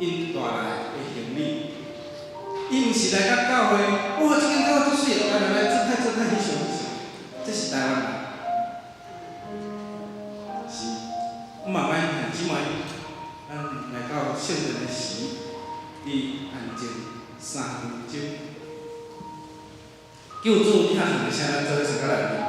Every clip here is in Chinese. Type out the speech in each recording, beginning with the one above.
因带来的行李。伊毋是来到教会，哇，即间教会足水，来做太翕相。这是台湾人。是，我慢慢兄姊妹，咱来到圣诞的时，你安静3分钟。救主听两个声，咱做伙参加来念。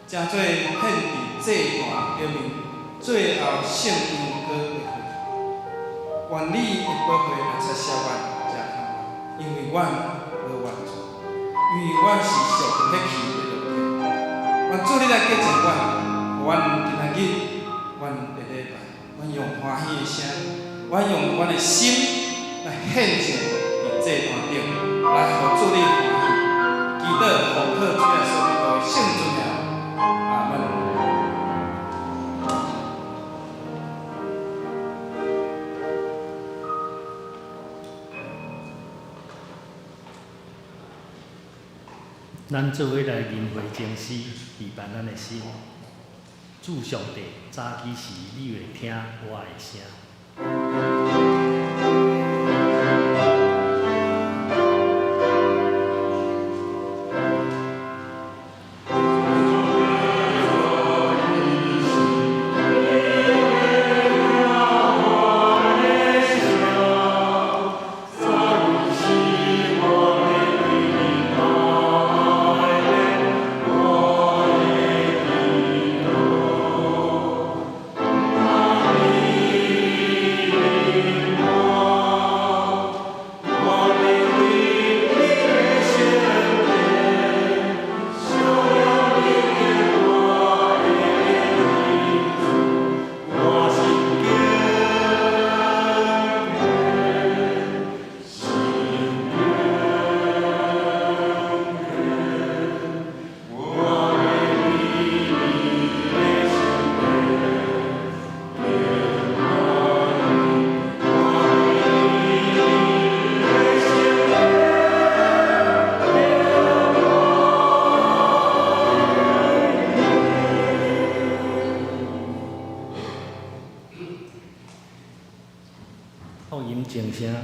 正做献伫祭坛顶面，最后圣灵搁会回。愿你会保护来插消阮，食通阮，因为阮无完全，因为阮是属伫迄气的肉体。愿主你来洁净阮，阮今仔日，阮的礼拜，阮用欢喜的声，阮用阮的心来献上伫祭坛顶，来互主你欢喜。祈祷奉靠主耶稣基督的圣尊名，阿门。咱做伙来认会情诗，期盼咱的心。主上帝，早起时你会听我的声。福音静声。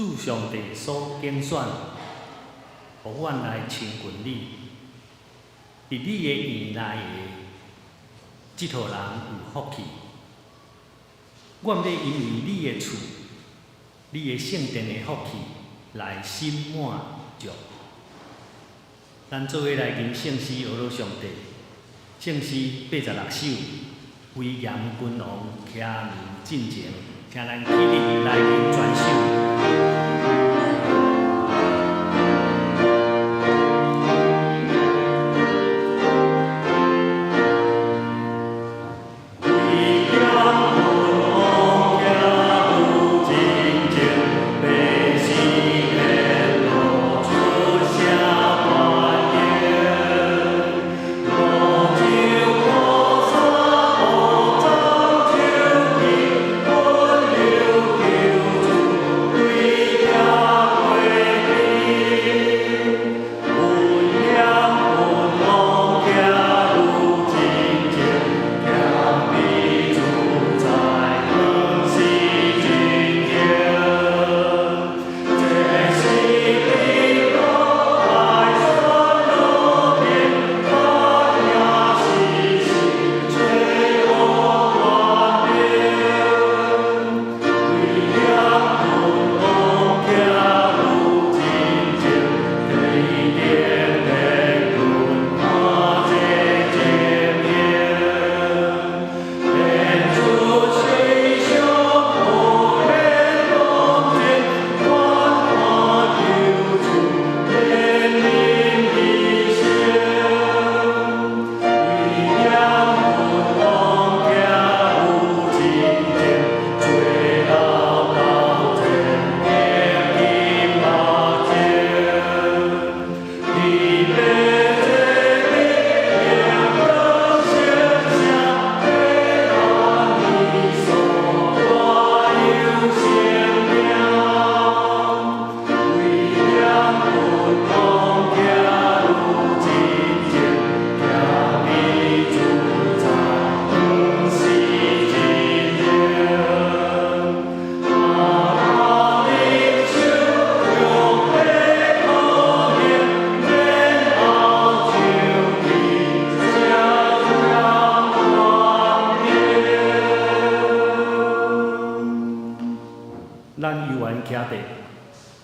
主上帝所拣选，互阮来亲近你。伫你的院内的即号人有福气。阮要因为你的厝、你的圣殿的福气来心满足。咱做伙来吟圣诗，学罗上帝。圣诗86首，威严君王，徛面进前，请咱起立来吟全首。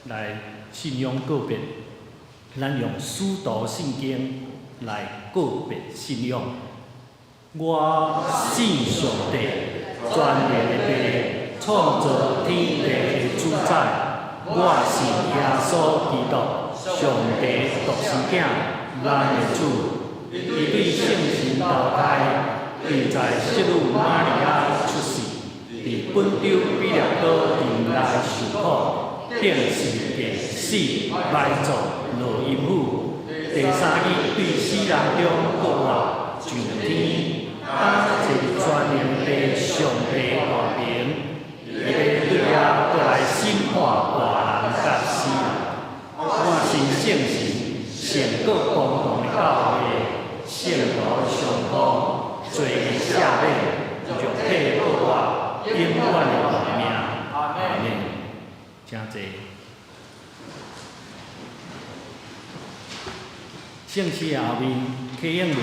来信仰告别，咱用使徒圣经来告别信仰。我信上帝，全能的父，创造天地的主宰。我是耶稣基督，上帝独生子，咱的主。伊对圣神投胎，并在圣母玛利亚出世，伫本州比勒岛林内受苦，定是第死埋葬落阴府。第三日对死人中复活上天，当一全能的上帝大名，伊要对遐过来审判活人甲死人。我信圣神，圣国公共的教会。圣徒上方，罪孽赦免，肉体复活，永远的活命。阿门。请坐。圣诗后面启应文，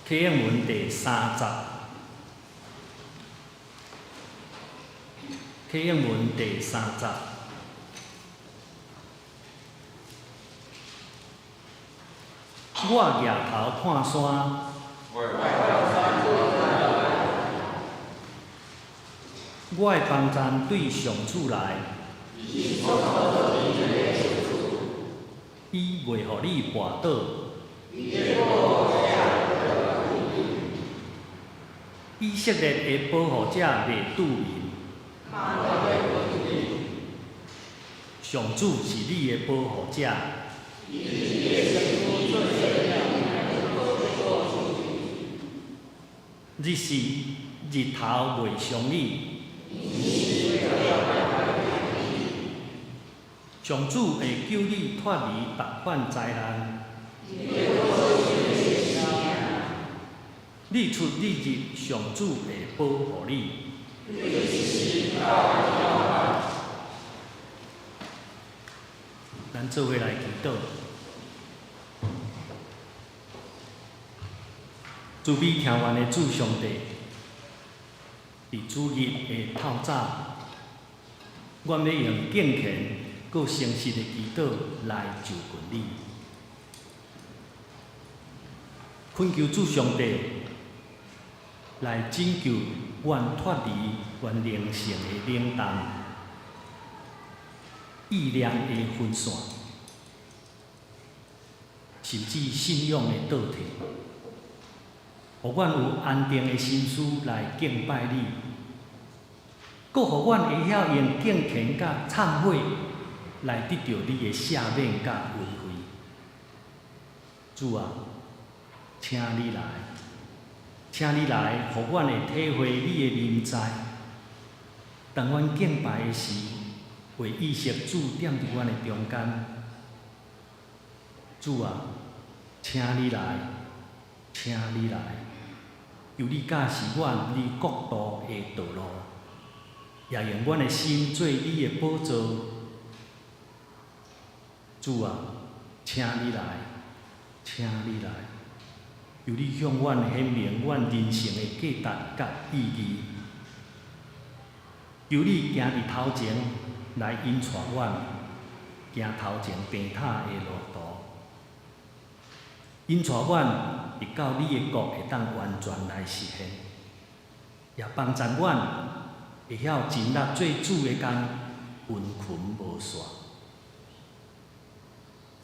启应文第3集，启应文第3集。我抬头看山，我的帮站对上主来，伊袂互你绊倒，以色列的保护者袂拄面，上主是你的保护者。日是日头袂伤你，上主会救你脱离别款灾难。日出日入，上主会保护你。咱做伙来祈祷。慈悲听愿的主上帝，伫主日的透早，阮要用敬虔、佮诚实的祈祷来就近你，恳求主上帝来拯救阮脱离阮灵性的冷淡、意念的分散，甚至信仰的倒退。互阮有安定的心思来敬拜你，搁互阮会晓用敬虔甲忏悔来得到你的赦免甲恩惠。主啊，请你来，请你来，互阮会体会你的临在。当阮敬拜的时，会意识主踮伫阮的中间。主啊，请你来，请你来。求你教示阮你国度的道路，也用阮的心做你的宝座。主啊，请你来，请你来，求你向阮显明阮人生的价值甲意义。求你行伫头前来引带阮，行头前平坦的路途，引带阮。直到你的国会当完全来实现，也帮助阮会晓尽力做主的工，温群无煞。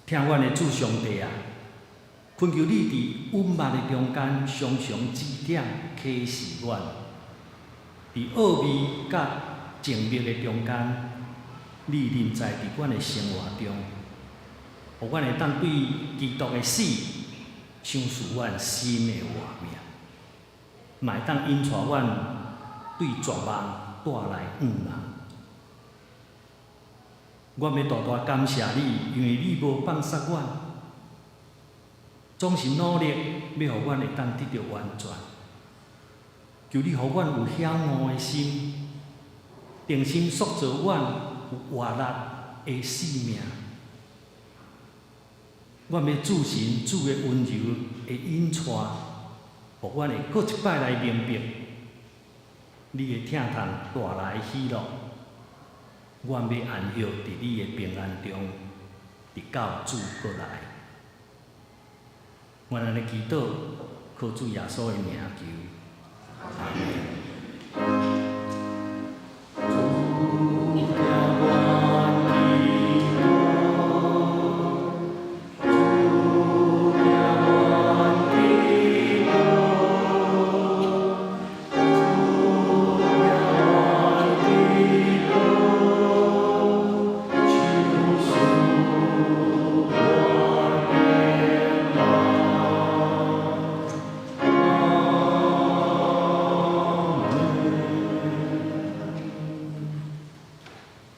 听阮的主上帝啊，恳求你伫稳密的中间，常常指点启示阮；伫奥秘甲静谧的中间，你临在伫阮的生活中，互阮会当对基督的死。想赐阮新的活命，嘛会当引带阮对绝望带来盼望。阮要大大感谢你，因为你无放弃阮，总是努力要互阮会当得到完全。求你互阮有晓悟的心，定心塑造阮有活力的生命。阮要主神主的温柔的引带，互阮会搁一摆来明白你的疼痛带来喜乐。阮要安息伫你的平安中，直到主过来。阮安尼祈祷，靠主耶稣的名求，阿门。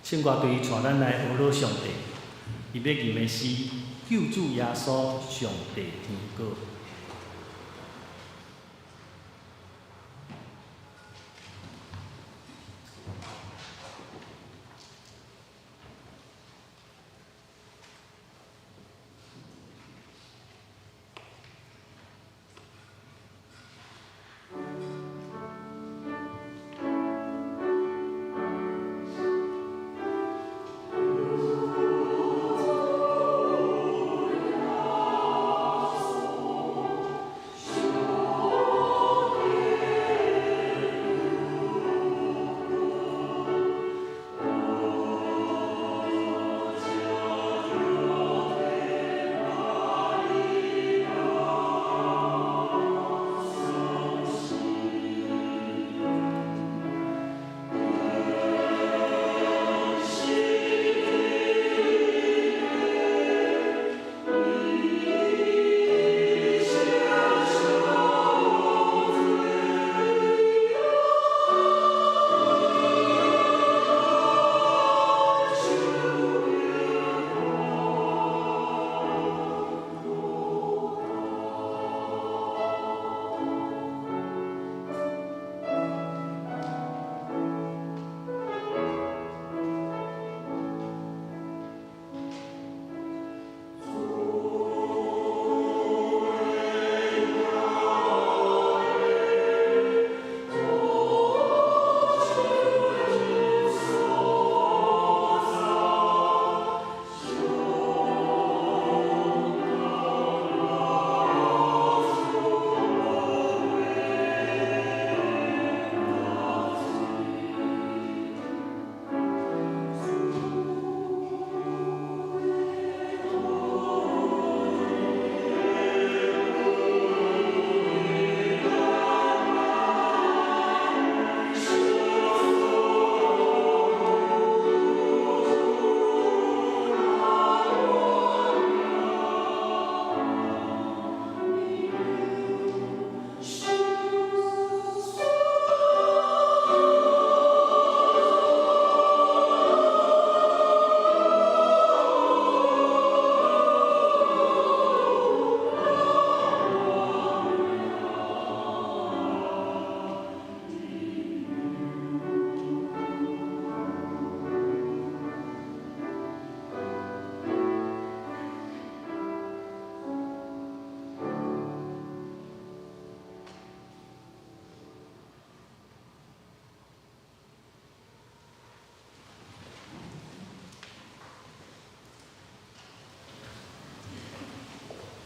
圣歌队带咱来学老上帝，伊要念的是救主耶稣上帝天国。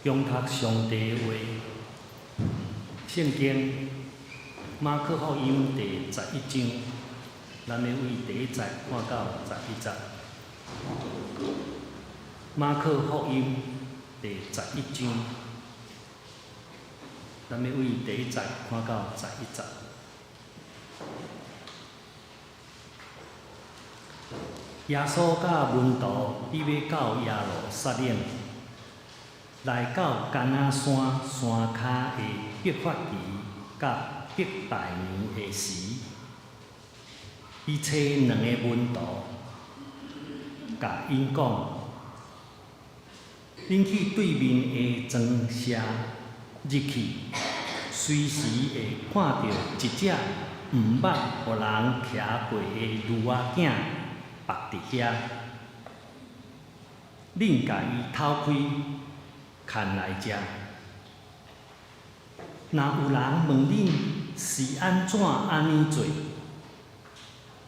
中读上帝的话，圣经马可福音第11章，咱要为第1节看到11节。马可福音第11章，咱要为第1节看到11节。耶稣甲门徒伊要到耶路撒冷，来到橄榄山山骹的伯法其甲伯大尼的时，伊找2个门徒，甲因讲：恁去对面的庄舍入去，随时会看到一只毋捌互人骑过的驴仔囝伏伫遐，恁甲伊偷开，牵来食。若有人问恁是安怎安尼做，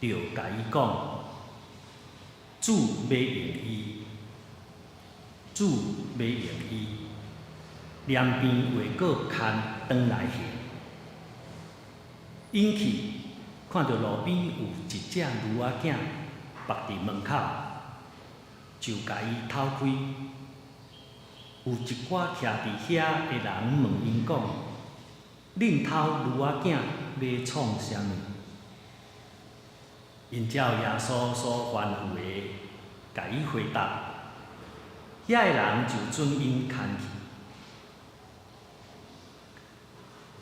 就甲伊讲：主要用伊，主要用伊，连边话阁牵转来行。因去看到路边有一只驴仔囝伏伫门口，就甲伊偷开。有一寡徛伫遐的人问因讲：恁偷驴仔囝要创啥物？因照耶稣所吩咐的，甲伊回答。遐个人就准因牵去。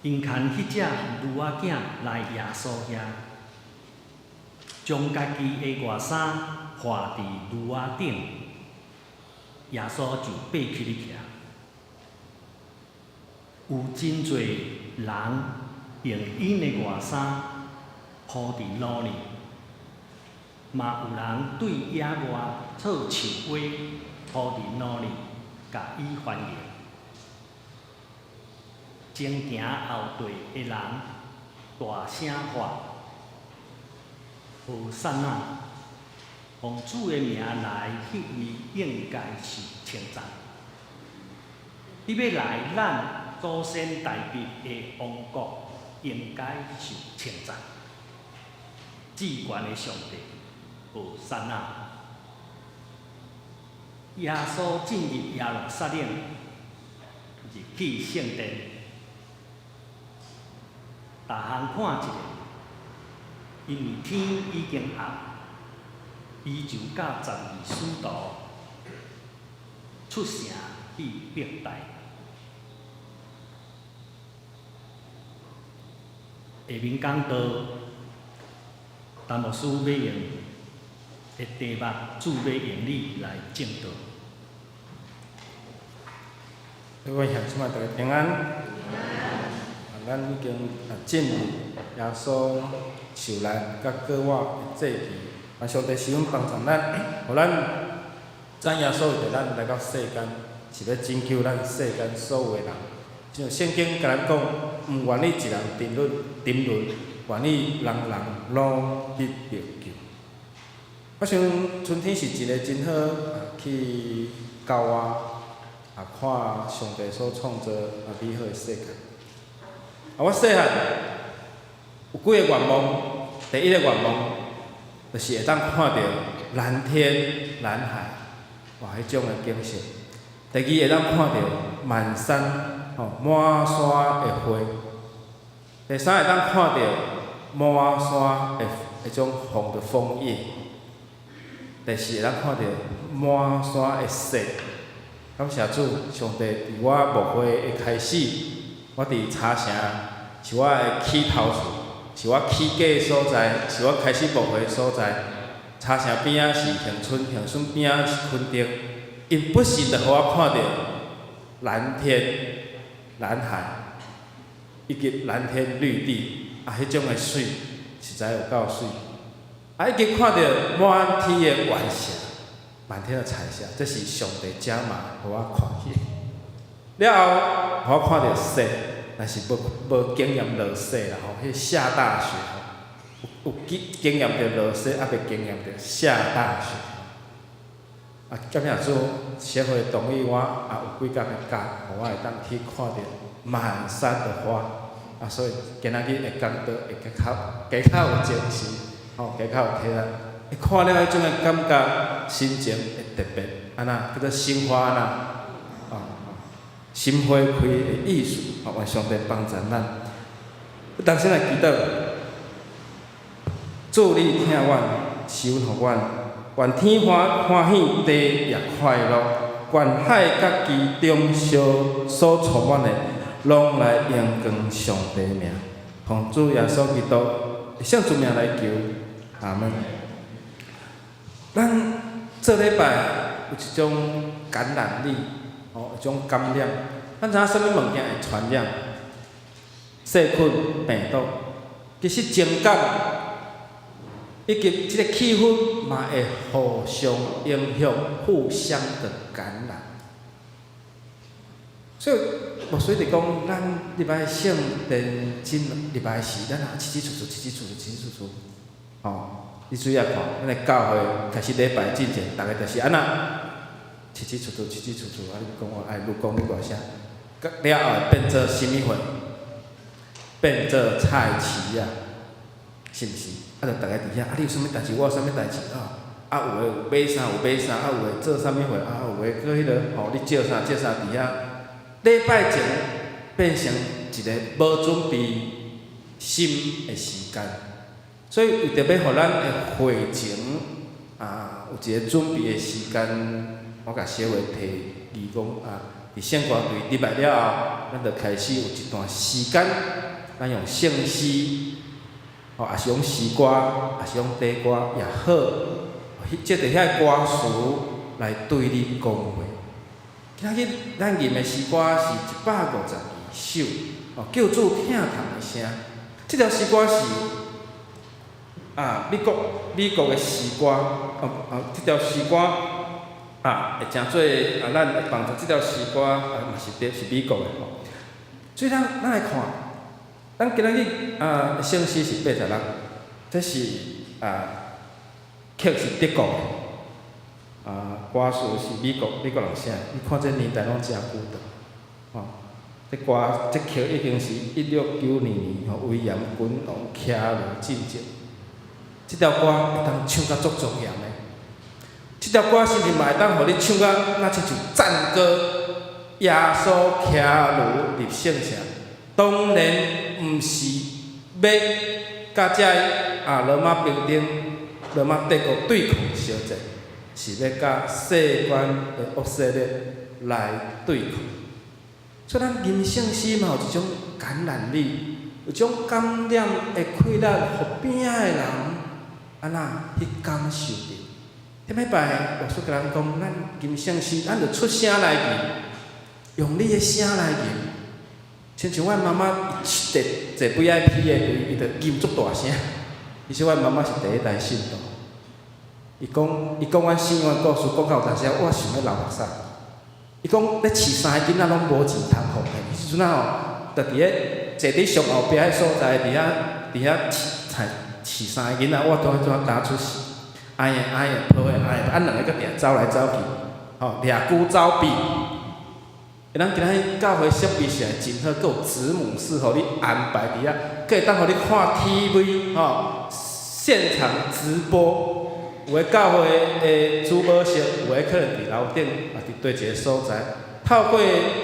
因牵迄只驴仔囝来耶稣遐，将家己的外衫换伫驴仔顶，耶稣就爬起哩徛。有真侪人用因的外衫铺伫路里，嘛有人对野外草树花铺伫路里，甲伊欢迎。前行后队的人大声喊：何塞那！奉主的名来，迄位应该受称赞。你要来咱祖先大笔的王国，应该受称赞。至高的上帝，何塞那！耶稣进入耶路撒冷，入去圣殿。逐项看一下，因为天已经暗，伊就甲12使徒出城去别台。下面讲到，陈牧师要用的题目，主要用你来证道。各位乡亲们，大家平安。咱已经进入耶稣受难甲过活的节期，上帝十分帮助咱，互咱知影所有咱来到世间，是要拯救咱世间所有的人。就像圣经甲咱讲，毋愿意一人沉沦，愿意人人拢得着救。我想春天是一个真好去郊外看上帝所创造美好的世界。我细汉有几个愿望，第一个愿望就是会当看到蓝天蓝海，哇，迄种的景色。第二会当看到满山满山的花。第三会当看到满山的迄种红的枫叶。第四会当看到满山的雪。感谢主，上帝伫我牧会的开始。我伫茶城是我的起头厝，是我起家的所在，是我开始牧会的所在。茶城边仔是恒春，恒春边仔是昆丁。因不时就互我看到蓝天、蓝海，以及蓝天绿地，迄种的水实在有够水。以及看到满天的晚霞，满天的彩霞，这是上帝加码互我看起。了后，互我看到雪，但是无经验落雪啦吼，迄下大雪有经验着落雪，还袂经验着下大雪。感谢主，社会同意我有几工的假，互我会当去看到满山的花，所以今仔日会讲到会加较有精神，加较有体力。看了迄种的感觉，心情会特别叫做心花心花开的意思，愿上帝帮助咱。当先来祈祷，主你听阮，收互阮，愿天欢喜，地也快乐，愿海甲其中所充满的，拢来荣光上帝名。奉主耶稣基督的圣主名来求，阿门。咱这礼拜有一种感染力，一种感染。咱知影什么物件会传染？细菌、病毒，其实情感以及即个气氛嘛会互相影响，互相的感染。所以牧师伫讲，咱礼拜圣殿进礼拜时，咱起厝，你注意看，咱的教会开始礼拜之前，大家就是安那起厝，你讲我爱愈讲愈大声，了后变做什么会？变做菜市啊，是毋是？就大家伫遐，你有啥物代志，我有啥物代志有诶有买衫，有诶做啥物会，有诶搁迄落你借啥伫遐。礼拜前变成一个无准备心的时间。所以为着要互咱的会前有一个准备的时间，我甲小话提议讲伫圣歌队入来了后，咱就开始有一段时间，咱用圣诗，也是用诗歌，也是用地歌也好，借着遐歌词来对你讲话。今仔日咱吟的诗歌是152首，叫主听谈的声。这条诗歌是美国的诗歌，这条诗歌会诚做咱会帮助这条诗歌嘛是美国的所以咱来看，咱今仔日圣诗是86，这是曲是德国的，歌词是美国人写的。你看这年代拢真久的，这曲已经是1692年威严君王骑驴进京。这条歌会当唱甲足庄严的，这条歌甚至嘛会当互你唱甲那亲像赞歌，耶稣骑驴入圣城。当然，毋是要甲遮罗马兵丁、罗马帝国对抗相战，是要甲世间的恶势力来对抗。所以咱吟圣诗嘛有一种感染力，有一种感染会开咱互边仔的人。去感受着。顶礼拜牧师甲咱讲，咱吟圣诗，咱着出声来吟，用你的声来吟。亲像阮妈妈坐 VIP 的位，伊着吟足大声。其实阮妈妈是第一代信徒。伊讲阮生阮故事讲到有当时我想要流目屎。伊讲咧饲3个囡仔拢无钱通奉献，迄阵着伫咧坐伫上后壁迄所在，伫遐饲3个囡仔，我怎打出事？哎呀，抱的两个搁定走来走去，掠龟走鳖。咱今仔教会设备是真好，搁有子母室，互你安排伫遐，搁会当互你看 TV， 现场直播。有诶教会的主保室，有诶可能伫楼顶，伫对一个所在，透过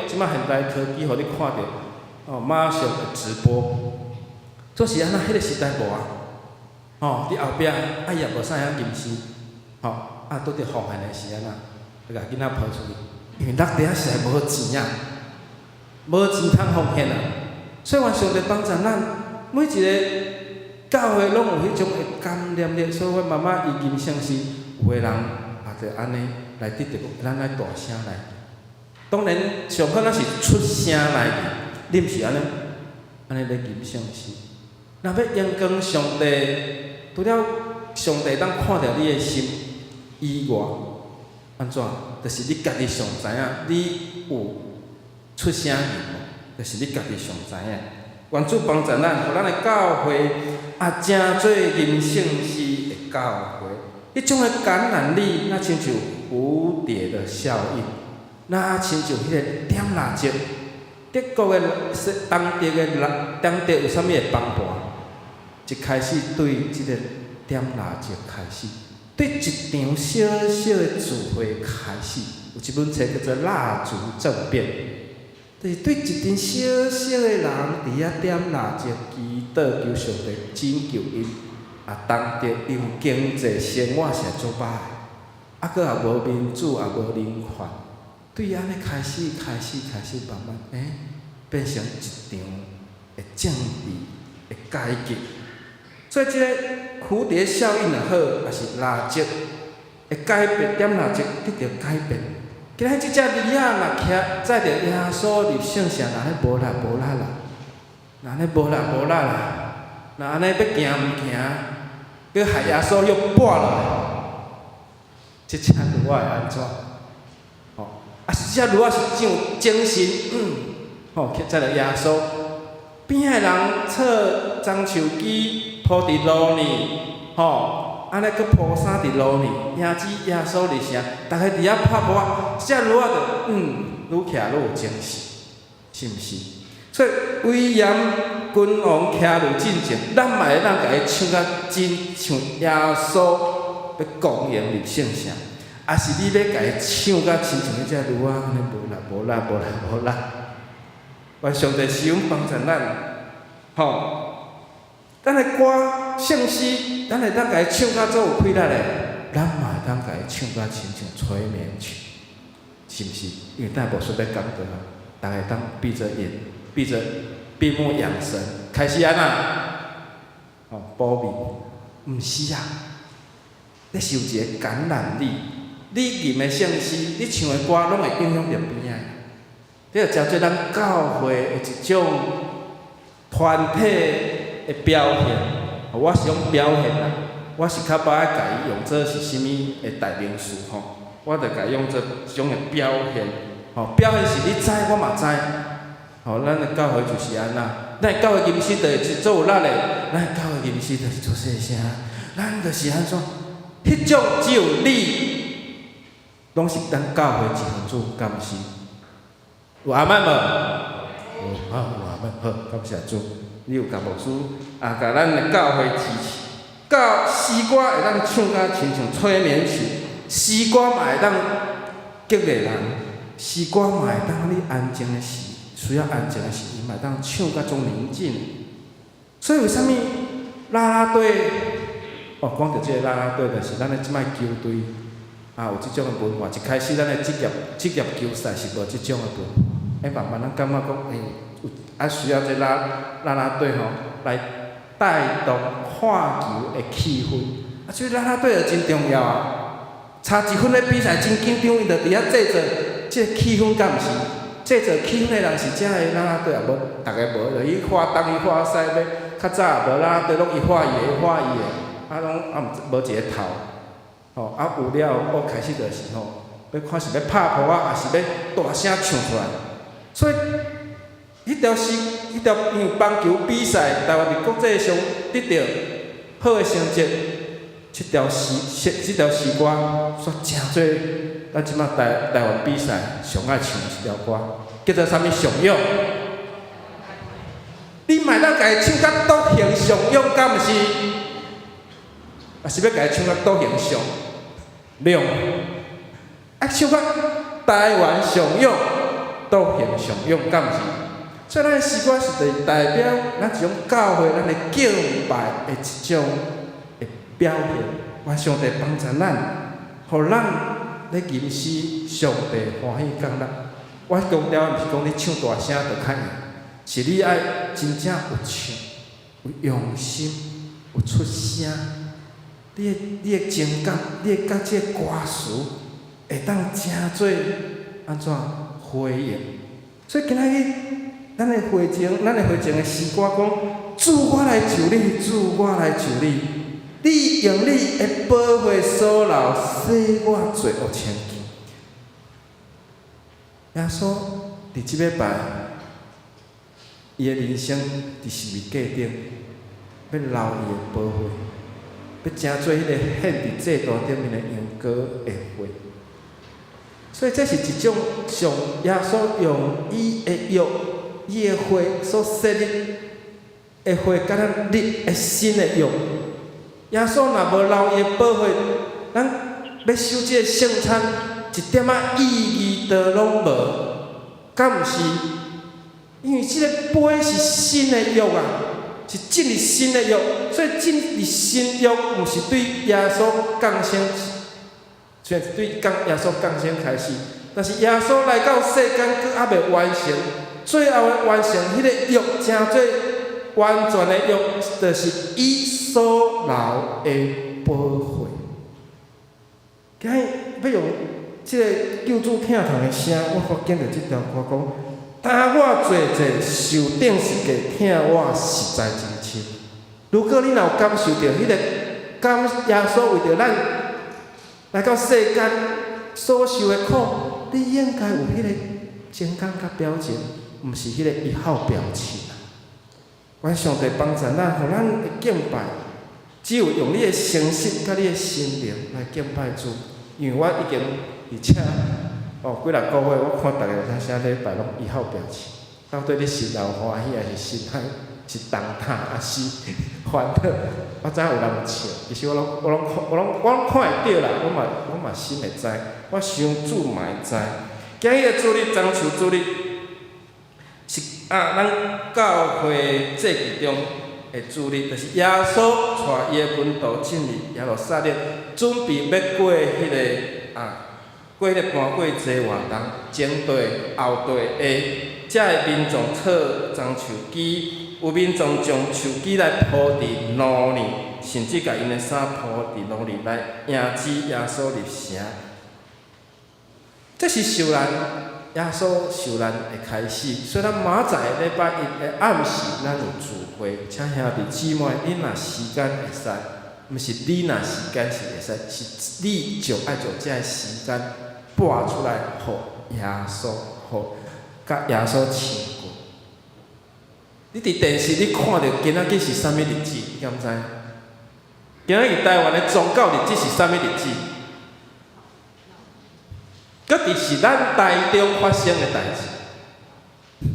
即摆现代科技，互你看到，马上会直播。做是安那，迄个时代无伫后壁也无啥样吟诗，拄着风寒的时阵甲囡仔抱出去，因为落地实在无钱无钱通奉献所以愿上帝帮助咱每一个教会拢有迄种的感染力，所以阮妈妈伊吟圣诗，有个人也着安尼来得着咱来大声来。当然上好咱是出声来吟，你毋是安尼来吟圣诗。若要荣光上帝，除了上帝当看到你的心以外，安怎？就是你家己上知影，你有出声吟无？就是你家己上知影。愿主帮助咱，互咱的教会真做吟圣诗的教会，迄种的感染力，那亲像蝴蝶的效应，那亲像迄个点蜡烛，德国的当地有啥物会帮助？一开始对即个点蜡烛开始，对一场小小的聚会开始，有一本册叫做《蜡烛政变》，就是对一群小小的人伫遐点蜡烛祈祷求上帝拯救因，当着因经济生活是足歹的，佫也无民主，也无人权，对安尼开始慢慢变成一场的政治的改革。所以，即个蝴蝶效应也好，也是蜡烛会改变，点蜡烛得到改变。今仔即只梨仔若徛载着耶稣入圣城，若安尼无力啦，若安尼无力啦，若安尼要行毋行，要害耶稣又跋落来，即只驴仔会安怎？是只驴仔是上精神，载着耶稣，边仔人插樟树枝。铺伫路呢，安尼佫铺衫伫路呢，迎子耶稣入城，逐个伫遐拍破，只驴仔就愈徛愈有精神，是毋是？所以威严君王徛入进前，咱嘛会当甲伊唱甲真像耶稣要公营入圣城，还是你要甲伊唱甲亲像迄只驴仔安尼无力。愿上帝使用帮助咱，咱的歌圣诗，咱会当甲伊唱甲足有气力的，咱嘛会当甲伊唱甲亲像催眠曲，是毋是？因为咱无需要讲倒啊，大家当闭着眼，闭目养神，开始安那，保密，毋是啊，你受一个感染力，你吟的圣诗，你唱的歌，拢会影响着边仔。你要照做咱教会的一种团体的表现，我是用表现啦，我是较歹甲伊用做是啥物的代名词我着甲伊用做一种的表现，表现是你知，我嘛知，咱的教会就是安那，咱的教会吟诗就是做有力的，咱的教会吟诗就是做细声，咱就是安怎，迄种只有你，拢是咱教会一份子，敢毋是？有阿妹无？有阿妹，好，感谢主。你有甲牧师甲咱的教会支持，教诗歌会当唱甲亲像催眠曲，诗歌嘛会当激励人，诗歌嘛会当你安静的时，需要安静的时，伊嘛会当唱甲种宁静。所以为啥物啦啦队？讲到即个啦啦队，就是咱的即摆球队有即种的文化。一开始咱的职业球赛是无即种的文化。慢慢咱感觉讲，需要这啦啦队来带动看球的气氛。所以啦啦队就真重要啊！差1分的比赛真紧张，伊就伫遐制造这个气氛，敢毋是？制造气氛的人是遮的啦啦队也无，大家无就伊画东伊画西，要较早无啦啦队拢伊画伊的，伊画伊的，拢无一个头。有了开始就是要看是要拍鼓还是要大声唱出来。所以，迄条因为棒球比赛，台湾伫国际上得到好的成绩，这条诗歌煞真多。咱即摆台湾比赛上爱唱一条歌，叫做啥物上勇？你嘛当家唱甲倒形上勇，敢毋是？还是要家唱甲倒形上勇？唱甲台湾上勇。倒形上勇，敢毋是？所以咱的诗歌是代表咱一种教会，咱的敬拜的一种的表现。愿上帝帮助咱，互咱咧吟诗，上帝欢喜讲咱。我强调毋是讲你唱大声就较赢，是你爱真正有唱，有用心，有出声。你的情感，你的甲这歌词会当真做安怎？回应，所以今仔日咱的会情的诗歌讲：主我来就你，主我来就你，你用你的宝血所流，洗我罪恶清净。耶稣伫即礼拜，伊的人生伫十字架顶，要流伊的宝血，要成做迄个献伫祭坛顶面的羊羔的血。所以这是一种上耶稣用伊的约、伊的血所设立的血，甲咱立的新的约。耶稣若无留伊的宝血，咱要守这个圣餐，一点仔意义都拢无，敢毋是？因为这个杯是新的约啊，是进入新的约，所以进入新约，毋是对耶稣降生，虽然是对耶稣降生开始，但是耶稣来到世间，佫还未完成，最后的完成，迄个约真做完全的约，就是伊所流的宝血。今日要用即个救主疼痛的声，我发见到即条歌讲：担我坐坐，受顶是个疼我实在真深。如果你若有感受到迄个感耶稣为着咱来到世间所受的苦，你应该有迄个情感甲表情，毋是迄个一号表情啊。愿上帝帮助咱，互咱的敬拜，只有用你的诚实甲你的心灵来敬拜主。因为我已经而且几六个月，我看逐个有啥礼拜拢一号表情，到底你心头欢喜，还是心内是动塌，还是烦恼？我知影有人有笑，其实我拢看会到啦，我嘛心会知，我想主嘛会知。今日的主日章求主日是咱教会祭祀中的主日，就是耶稣带伊的门徒进入耶路撒冷，准备要过迄个过迄个盘过节活动，前队后队的，遮的民众套樟树枝，有民众将树枝来铺伫路里，甚至甲因的衫铺伫路里来迎接耶稣入城。这是受难，耶稣受难的开始。所以咱明仔载礼拜一的暗时，咱有聚会，请兄弟姊妹，你若时间会使，毋是你若时间是会使，是你就爱将这个时间拨出来，互耶稣，互甲耶稣亲过。你伫电视你看到今仔日是啥物日子，你敢知？今仔日台湾的宗教日子是啥物日子？搁伫是咱台中发生的代志。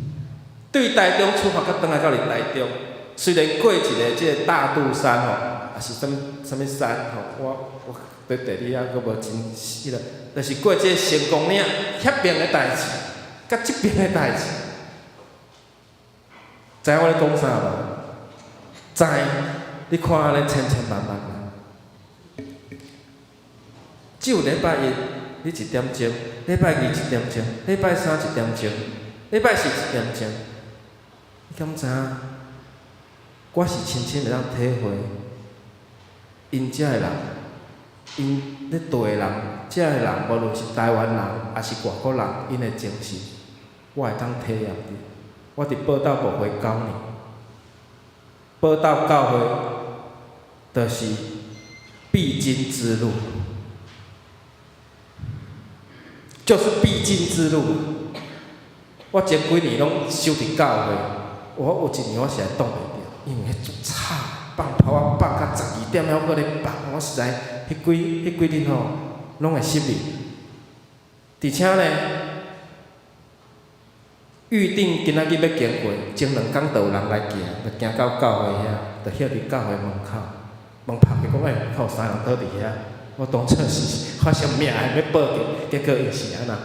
对台中出发，搁转来到伫台中，虽然过一个即个大肚山吼，也是啥物山吼，我对地理啊搁无真迄个，但是过即个成功岭遐边的代志，甲即边的代志，知影我咧讲啥无？知，你看安尼千千万万人，只有礼拜一你1点钟，礼拜二1点钟，礼拜三1点钟，礼拜四1点钟，你敢知影？我是深深会当体会，因遮的人，因咧住的人，遮的人，无论是台湾人，还是外国人，因的精神，我会当体验着。我伫报道部会9年，报道教会，就是必经之路，就是必经之路。我前几年拢守伫教会，我有一年我是来挡袂住，因为迄吵放炮啊放到12点还搁咧放，我实在迄几日吼拢会失眠。而且呢，预定今仔日要经过，前2天就有人来行，就行到教会遐，就歇伫教会门口，门拍去讲门口有3人倒伫遐，我当初是发生命还要报警，结果因是安那，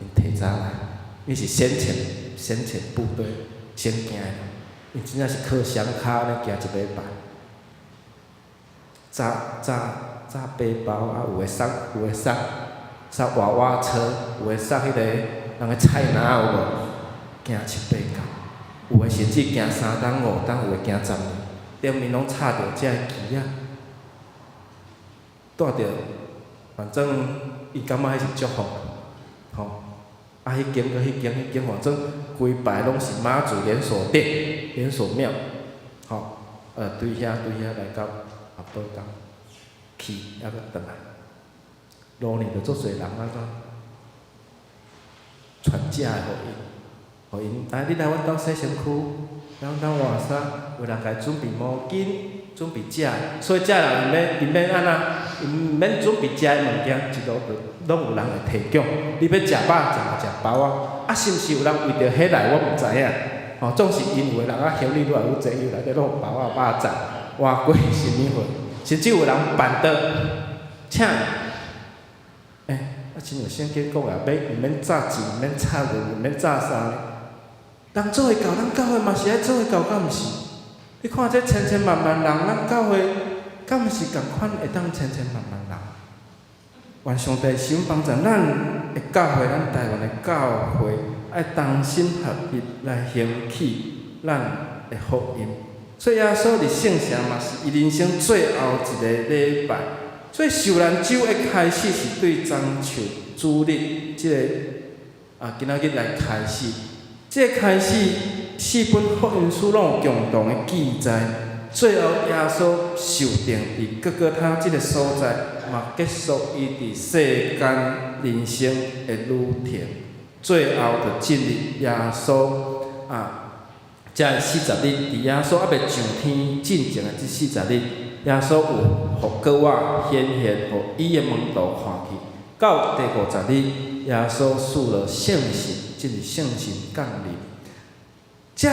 因提早来，因是先遣部队先行的，因真正是靠双脚咧行1礼拜，扎背包啊，有诶塞娃娃车，有诶塞迄个人诶菜篮有无？行7、8天，有诶甚至行3天、5天，有诶行10年，顶面拢插着遮个旗啊，带着，反正伊感觉迄是祝福，吼。啊，迄间，反正规排拢是妈祖连锁店、连锁庙，吼，对遐来到下晡工去，还阁转来，路呢就足侪人安怎传食的互因，你来阮兜洗身躯，来阮兜换衫，有人家准备毛巾，准备食，所以这人毋免安那，毋免准备食的物件，一路拢有人会提供。你要食饱，食包啊，是毋是有人为着迄来，我毋知影。总是因为人乡里愈来愈济，伊内底拢有包肉仔、碗粿、什物货，甚至有人办桌请。亲像圣经讲啊，毋免炸钱，毋免插银，毋免炸衫。人做会到，咱教会嘛是爱做会到，敢毋是？你看这千千万万人，咱教会敢毋是共款会当千千万万人？愿上帝想帮助咱的教会，咱台湾的教会，爱同心合一来兴起咱的福音。所以耶稣伫圣城嘛是伊人生最后一个礼拜。所以受难周的开始是对中秋主日即个今仔日来开始。即个开始4本福音书拢有共同的记载，最后耶稣受定伫各各他即个所在，嘛结束伊伫世间人生的旅程。最后就进入耶稣这40日，伫耶稣还未上天进前的这40日。耶稣有互各我显现，互伊的门徒看去。到第50日，耶稣赐了圣神，即是圣神降临。这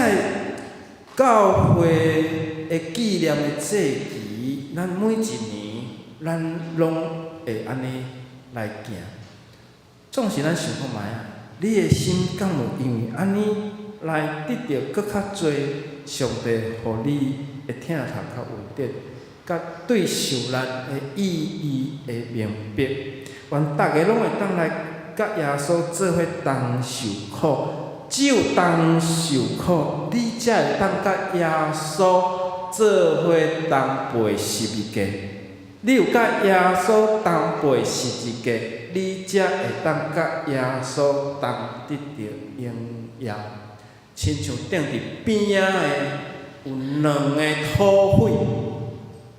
教会的纪念的祭期，咱每一年咱拢会安尼来行。总是咱想看觅啊，你的心敢有因为安尼来得到搁较侪上帝互你的听头较稳定？甲对受难的意义的明白，愿大家拢会当来甲耶稣做伙同受苦。只有同受苦，你才会当甲耶稣做伙同背十字架。你有甲耶稣同背十字架，你才会当甲耶稣同得到荣耀。亲像顶伫边仔的有2个土匪。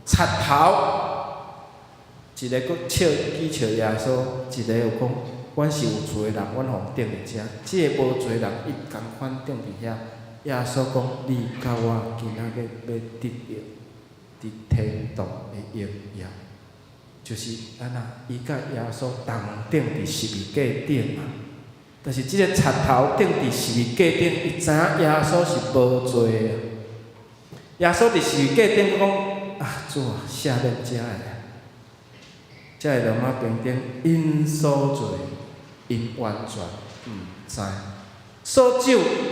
贼头，一个佫举笑耶稣，一个又讲，阮是有罪的人，阮互钉伫遮。即个无罪人，伊共款钉伫遐。耶稣讲：你甲我今仔日要得到伫天堂的荣耀，就是安那，伊甲耶稣同钉伫十字架顶啊。但是即个贼头钉伫十字架顶，伊知影耶稣是无罪的。耶稣伫十字架顶讲。主啊，赦免遮个罗马兵丁因所罪，因完全毋知。所以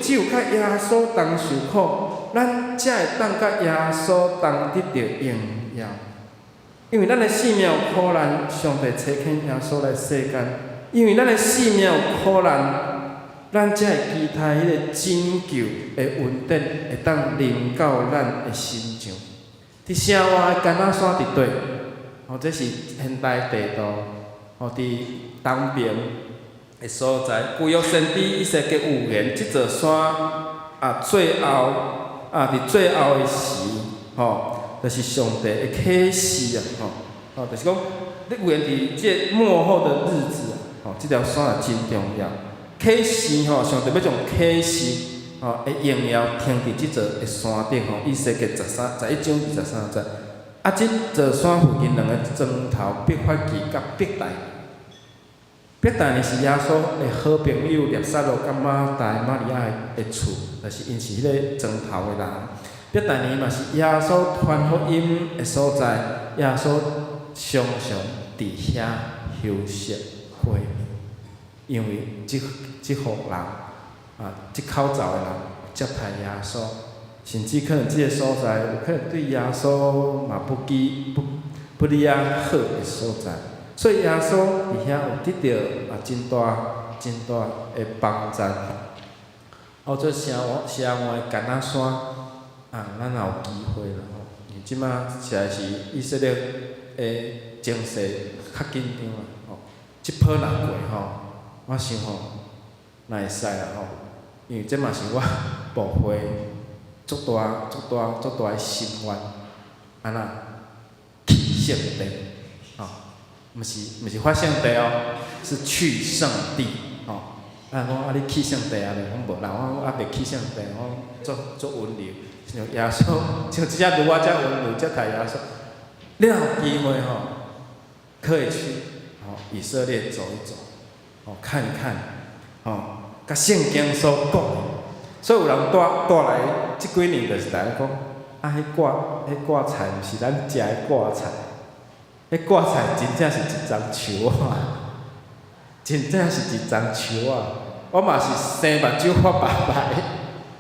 只有甲耶稣同受苦，咱才会当甲耶稣同得到荣耀。因为咱的性命有苦难，上帝差遣耶稣来世间。因为咱的性命有苦难，咱才会期待迄个拯救的稳定会当临到咱的心上。伫城外的橄榄山伫底，这是现代地图，伫东边的所在。旧约先知以西结预言，即座山最后伫最后的时，就是上帝的启示就是讲，你预言伫即末后的日子即条山也真重要。启示上帝要将启示。会荣耀停伫即座的山顶以西结11章23节。即座山附近2个砖头，毕法期甲毕大尼。毕大尼是耶稣的好朋友列撒罗甲马大玛利亚的厝，就是因是迄个砖头的人。毕大尼嘛是耶稣传福音的所在，耶稣常常伫遐休息过暝，因为即户人。即口罩的人接待耶稣，甚至可能即个所在有可能对耶稣嘛不理好的所在，所以耶稣伫遐有得到真大的帮助。做城外橄榄山咱也有机会啦因为即马实在是以色列的情势较紧张即波若过我想哪会使啦因为这嘛是我部会足大的心愿，安那去圣地毋是发圣地是去圣地讲你去圣地啊咧？讲无啦，我还袂去圣地，我做温柔，像耶稣，像即只愈我遮温柔，遮待耶稣。你若有机会可以去以色列走一走，看一看，甲圣经所讲的。所以有人带来即几年，就是大家讲，迄挂菜毋是咱食的挂菜，迄挂菜真正是一丛树啊，真正是一丛树啊。我嘛是生目睭发白，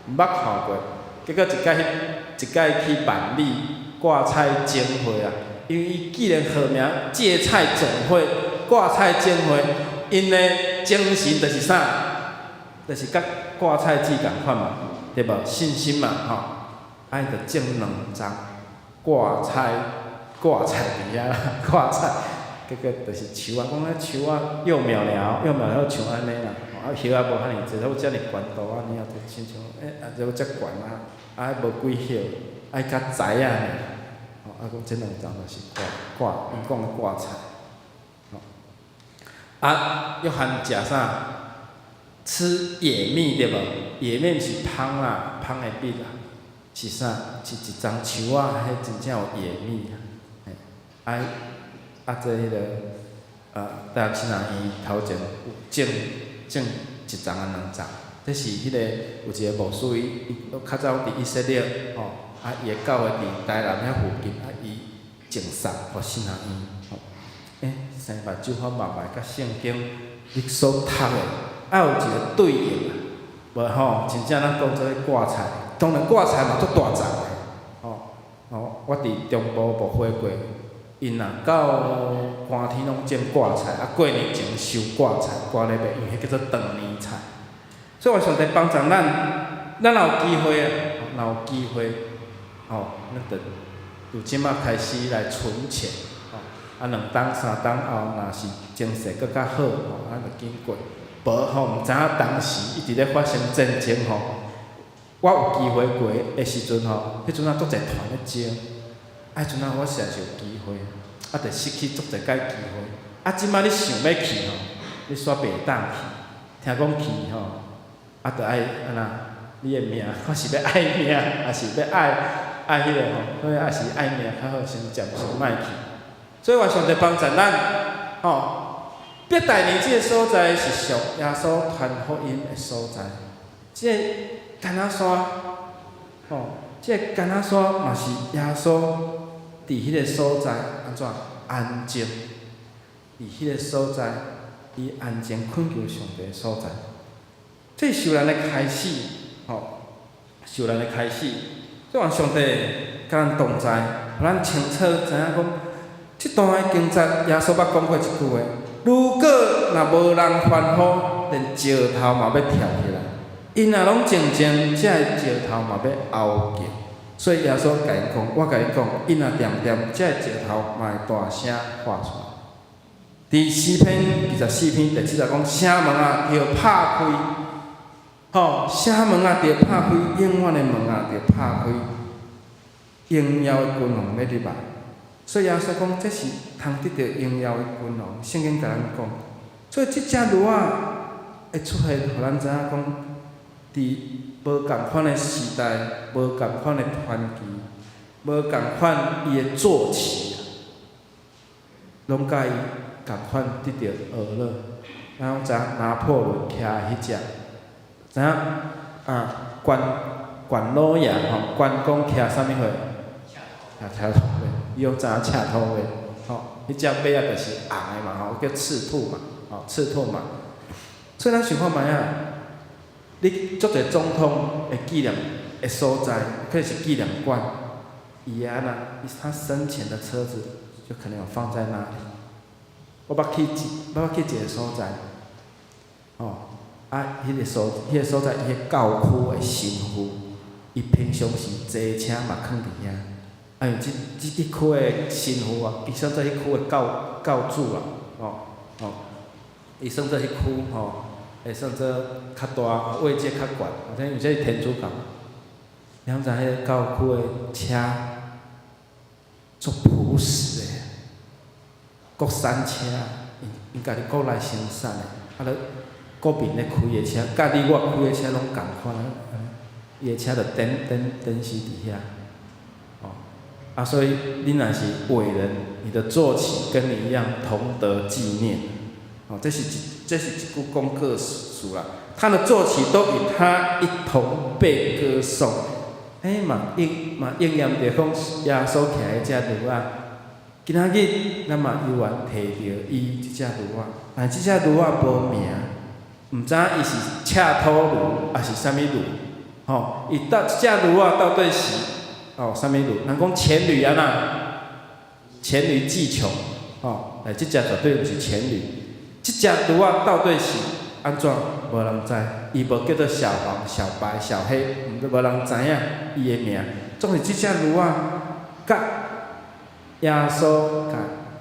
毋捌看过。结果一届去万里挂菜争会啊，因为伊既然号名芥菜总会、挂菜争会，因的精神就是啥？就是甲挂菜籽共款嘛，对无？信心嘛，爱着种2丛挂菜伫遐啦，挂菜。结果就是树啊，讲迄树啊幼苗苗像安尼啦，叶啊无遐尼济，好遮尼悬度安尼啊，就亲像就遮悬啊，还无几叶，爱较栽啊呢。讲这2丛就是因讲的挂菜。约翰食啥？吃野蜜对无？野蜜是芳啦，芳的蜜啦，是啥？是一丛树啊，迄真正有野蜜啊。做迄个大学新人院头前有种1丛啊2丛，这是迄个有一个牧师，伊较早伫以色列伊的教会伫台南遐附近，伊种送互新人院。生目睭发白白，甲圣经你所读的，爱有一个对应，无真正咱讲做挂菜，当然挂菜嘛足大丛的，我伫中部无花过。因若到寒天拢种挂菜，过年前收挂菜，挂咧卖，因为迄叫做长年菜。所以我上帝帮助咱若有机会咱就由即马开始来存钱，2冬3冬后，若是情势搁较好咱就紧过。无毋知影当时一直咧发生战争我有机会过的时阵迄阵足侪团咧招。迄阵我实在是有机会，就失去足侪届机会。即摆你想要去你煞袂当去。听讲去就爱安那，你的命，看是要爱命，还是要爱迄个所以还是爱命较好，先暂时莫去。所以我上帝帮助咱伯大尼即个所在是属耶稣传福音的所在，即个橄榄山即个橄榄山嘛是耶稣伫迄个所在安怎安静？伫迄个所在，伊安静困求上帝的所在。这是受咱的开始，受咱的开始。即愿上帝甲咱同在，互咱清楚知影讲，即段的经节耶稣捌讲过一句话：如果若无人欢呼，连石头嘛要跳起来；因若拢静静，这石头嘛要后叫。所以耶稣甲因讲，我甲你讲，因若念念，这石头嘛会大声喊出来。伫诗篇24篇第7节讲：城门啊，着拍开，城门啊，着拍开，永远的门啊，着拍开，荣耀的君王要入来。所以耶稣讲，这是通得到荣耀的君王。圣经甲咱讲，所以即只路啊，会出现，互咱知影讲，伫无共款的时代，无共款的传奇，无共款伊的坐骑，拢甲伊共款得到娱乐。咱拢知影拿破仑徛迄只，知影关老爷关公徛啥物货？徛头马，伊拢知影赤兔马，迄只马啊，就是红的嘛，叫赤兔嘛，赤兔马。所以咱想看觅啊，你足侪总统的纪念的所在，可能是纪念馆，伊他生前的车子就可能有放在那里。我捌去一个所在，迄个所在，伊个教区的神父，伊平常时坐车嘛囥伫遐。因为即区的神父啊，伊算做迄区的教主啦，伊算做迄区会算做较大位阶较悬，或者有些是天主教。你知影迄个教区的车足朴实的，国产车，因家己国内生产的，国民咧开的车，甲你我开的车拢共款啊，伊的车就展示伫遐。哦，所以你若是伟人，你的坐骑跟你一样同得纪念。哦，这是一句广告词啦。他的坐骑都与他一同被歌颂。嘛应验着讲耶稣徛喺遮驴仔。今仔日咱嘛有缘摕着伊即只驴仔，但即只驴仔无名，毋知伊是赤土驴还是啥物驴。吼，伊即只驴仔到底是啥物驴？人讲黔驴啊呐，黔驴技穷。但即只绝对毋是黔驴。即只驴仔到底是安怎？无人知。伊无叫做小黄、小白、小黑，无人知影伊的名。总是即只驴仔甲耶稣，甲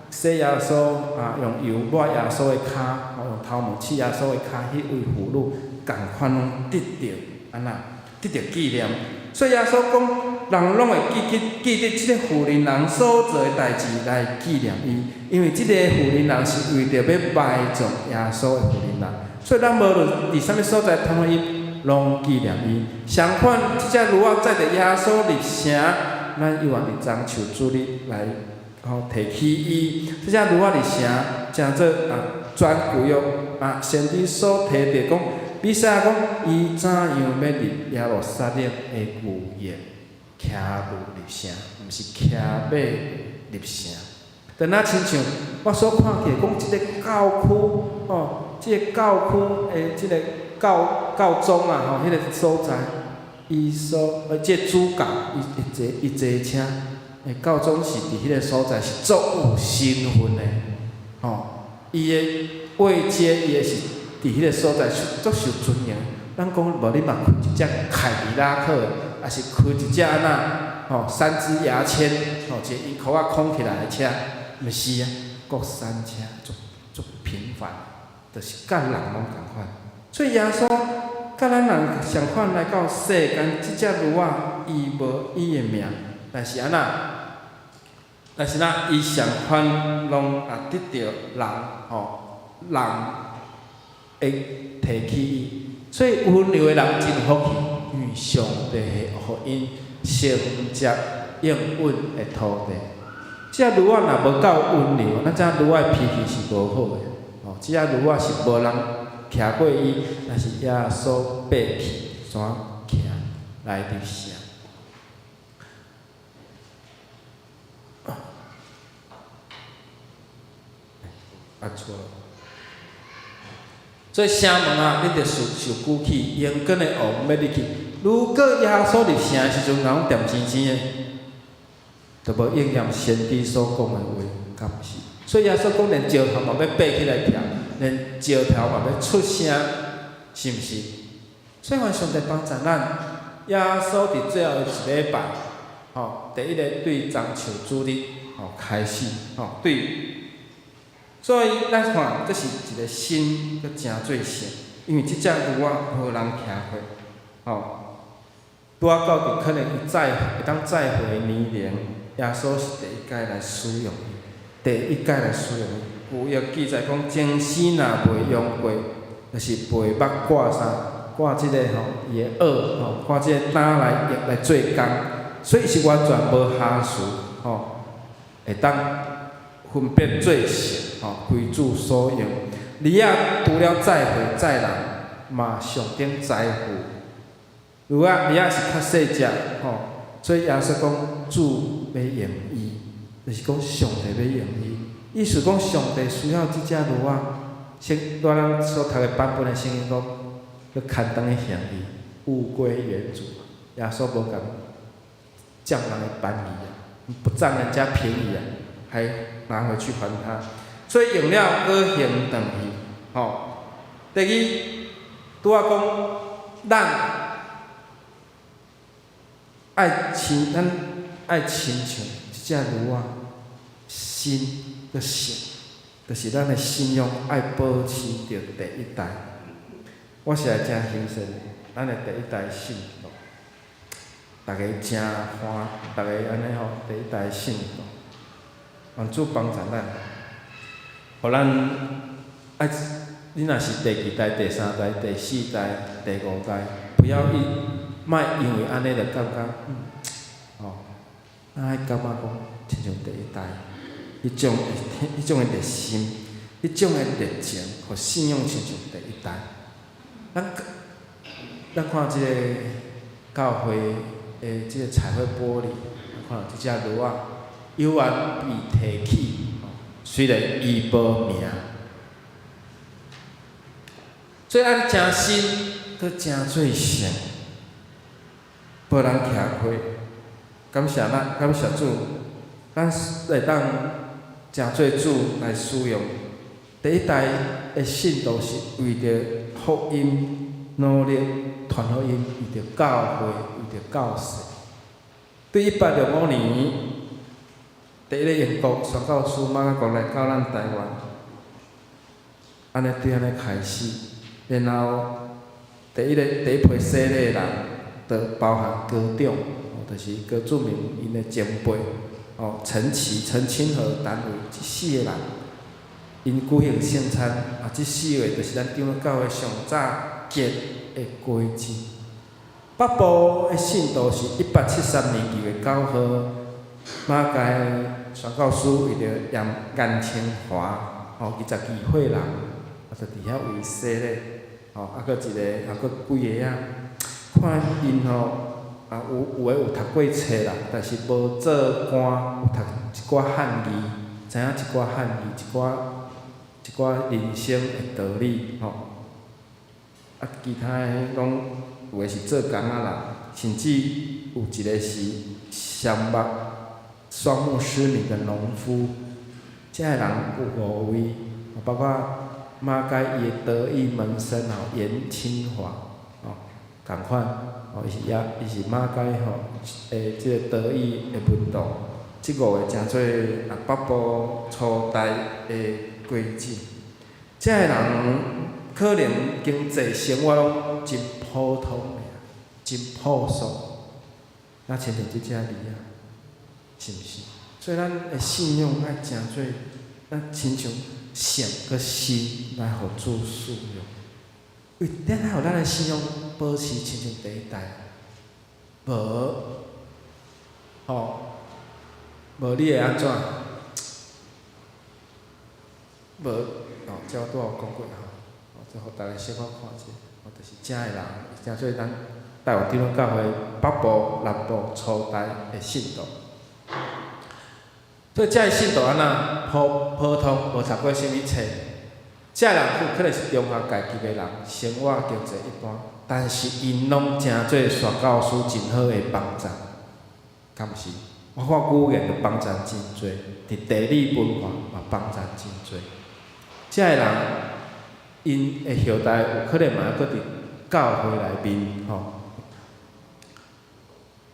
洗耶稣用油抹耶稣的骹，用头毛刺耶稣的骹，迄位妇女共款拢得着安那，得着纪念。所以耶稣讲，人拢会记得即个妇人人所做的代志来纪念伊，因为即个妇人人是为着要埋葬耶稣的妇人人。所以咱无论伫啥物所在碰到伊，拢纪念伊。相反，即只驴仔载着耶稣入城，咱有缘伫樟树主日来提起伊。即只驴仔入城，诚做转旧约先知所提着讲，比赛讲伊怎样要入耶路撒冷的牛业，骑驴入城，毋是骑马入城。但那亲像我所看起讲，即个教区即个教区的即个教宗迄个所在，伊即个主教，伊坐车，教宗是伫迄个所在是足有身份的，伊的位阶，伊是伫迄个所在足受尊敬。咱讲无你嘛开一只凯迪拉克，还是开一只安那3支牙签，一个衣裤框起来的车，毋是啊，国产车足平凡。就是甲人拢共款，所以耶稣甲咱人相款来到世间，即只驴仔伊无伊的名，但是安那，伊相款拢得着人人会提起伊，所以有温柔的人真福气，因为上帝会互因承接应允的土地。即只驴仔若无够温柔，咱只驴仔脾气是无好的。即只驴仔是无人骑过伊，但是耶稣爬去怎骑来入城？错了。所以城门你着受举起，勇敢的王要入去。如果耶稣入城的时阵，人掂钱钱的，就无应验先知所讲的话，敢毋是？所以耶稣讲，连石头嘛要爬起来跳，连石头嘛要出声，是毋是？所以，愿上帝帮助咱。耶稣伫最后一礼拜，第一个对樟树主日，开始，对。所以咱看，这是一个新佮真做成，因为即只牛仔无人骑过，拄啊到伫可能伊会当再回年龄，耶稣是第一届来使用伊。第一届来使用伊，旧约记载讲，前生若袂用过，就是背目挂啥，挂即个伊的軛，挂即个担来做工，所以是完全无瑕疵，会当分别做事，归主所用。驴仔除了载货载人，嘛上顶载富。驴仔是较细只，所以耶稣讲主要用伊。就是讲上帝要用伊，意思讲上帝需要即只驴仔，咱所读的版本的圣经讲，要牵当去向伊，物归原主。耶稣无共降人的班宜不占人家便宜还拿回去还他。所以用了搁行转去，第二，拄仔讲，咱爱亲像即只驴仔。心个信，就是咱的信用爱保持着第一代。我是来真欣赏咱的第一代信徒，大家真欢，大家安尼第一代信徒，愿主帮助咱，互咱你若是第2代、第3代、第4代、第5代，不要莫因为安尼就感觉，爱感觉讲，亲像第1代，迄种的热心，迄种的热情，互信仰亲像第1代。咱看即个教会的即个彩绘玻璃，看即只螺仔，有缘被提起，虽然伊无名。做咱诚新，搁诚做圣，无人徛开。感谢咱，感谢主，咱会当诚做主来使用。第1代的信徒是为着福音努力传福音，为着教会，为着教士。对165年，第1个英国宣教师马甲国来到咱台湾，安尼对安尼开始。然后第一批洗礼人，就包含高长，就是高志明因的前辈，陈清和单位，这4个人，因举行圣餐，这4位就是咱长老教会上早结的果子。北部的信徒是1873年2月9号，马街宣教师为着颜清华，22岁人，就伫遐为洗礼。搁一个，搁几个啊？看因有诶有读过册啦，但是无做官，有读一寡汉字，知影一寡汉字，一寡人生诶道理其他诶拢有诶是做工仔人，甚至有一个是双目失明的农夫，遮个人有5位，包括。马街伊的得意门生严清华共款伊是马街即个得意的文档，即5个诚做北部初代的贵子。遮个人可能经济生活拢真普通真朴素，那亲像即只字是毋是？所以咱的信仰爱诚做，咱亲像。圣个心来互主使用，为咱爱互咱的信仰保持亲像第1代，无你会安怎？无这我拄有讲过再互大家小可看者，就是遮个人，诚做咱台湾长老教会北部、南部初代的信徒。所以，遮个信徒安那普通，无读过啥物册，遮人可能是中学阶级的人，生活经济一般，但是因拢诚做宣教师真好的帮助，敢毋是？我看语言就帮助真多，伫地理文化嘛帮助真多。遮个人，因的后代有可能嘛，搁伫教会内面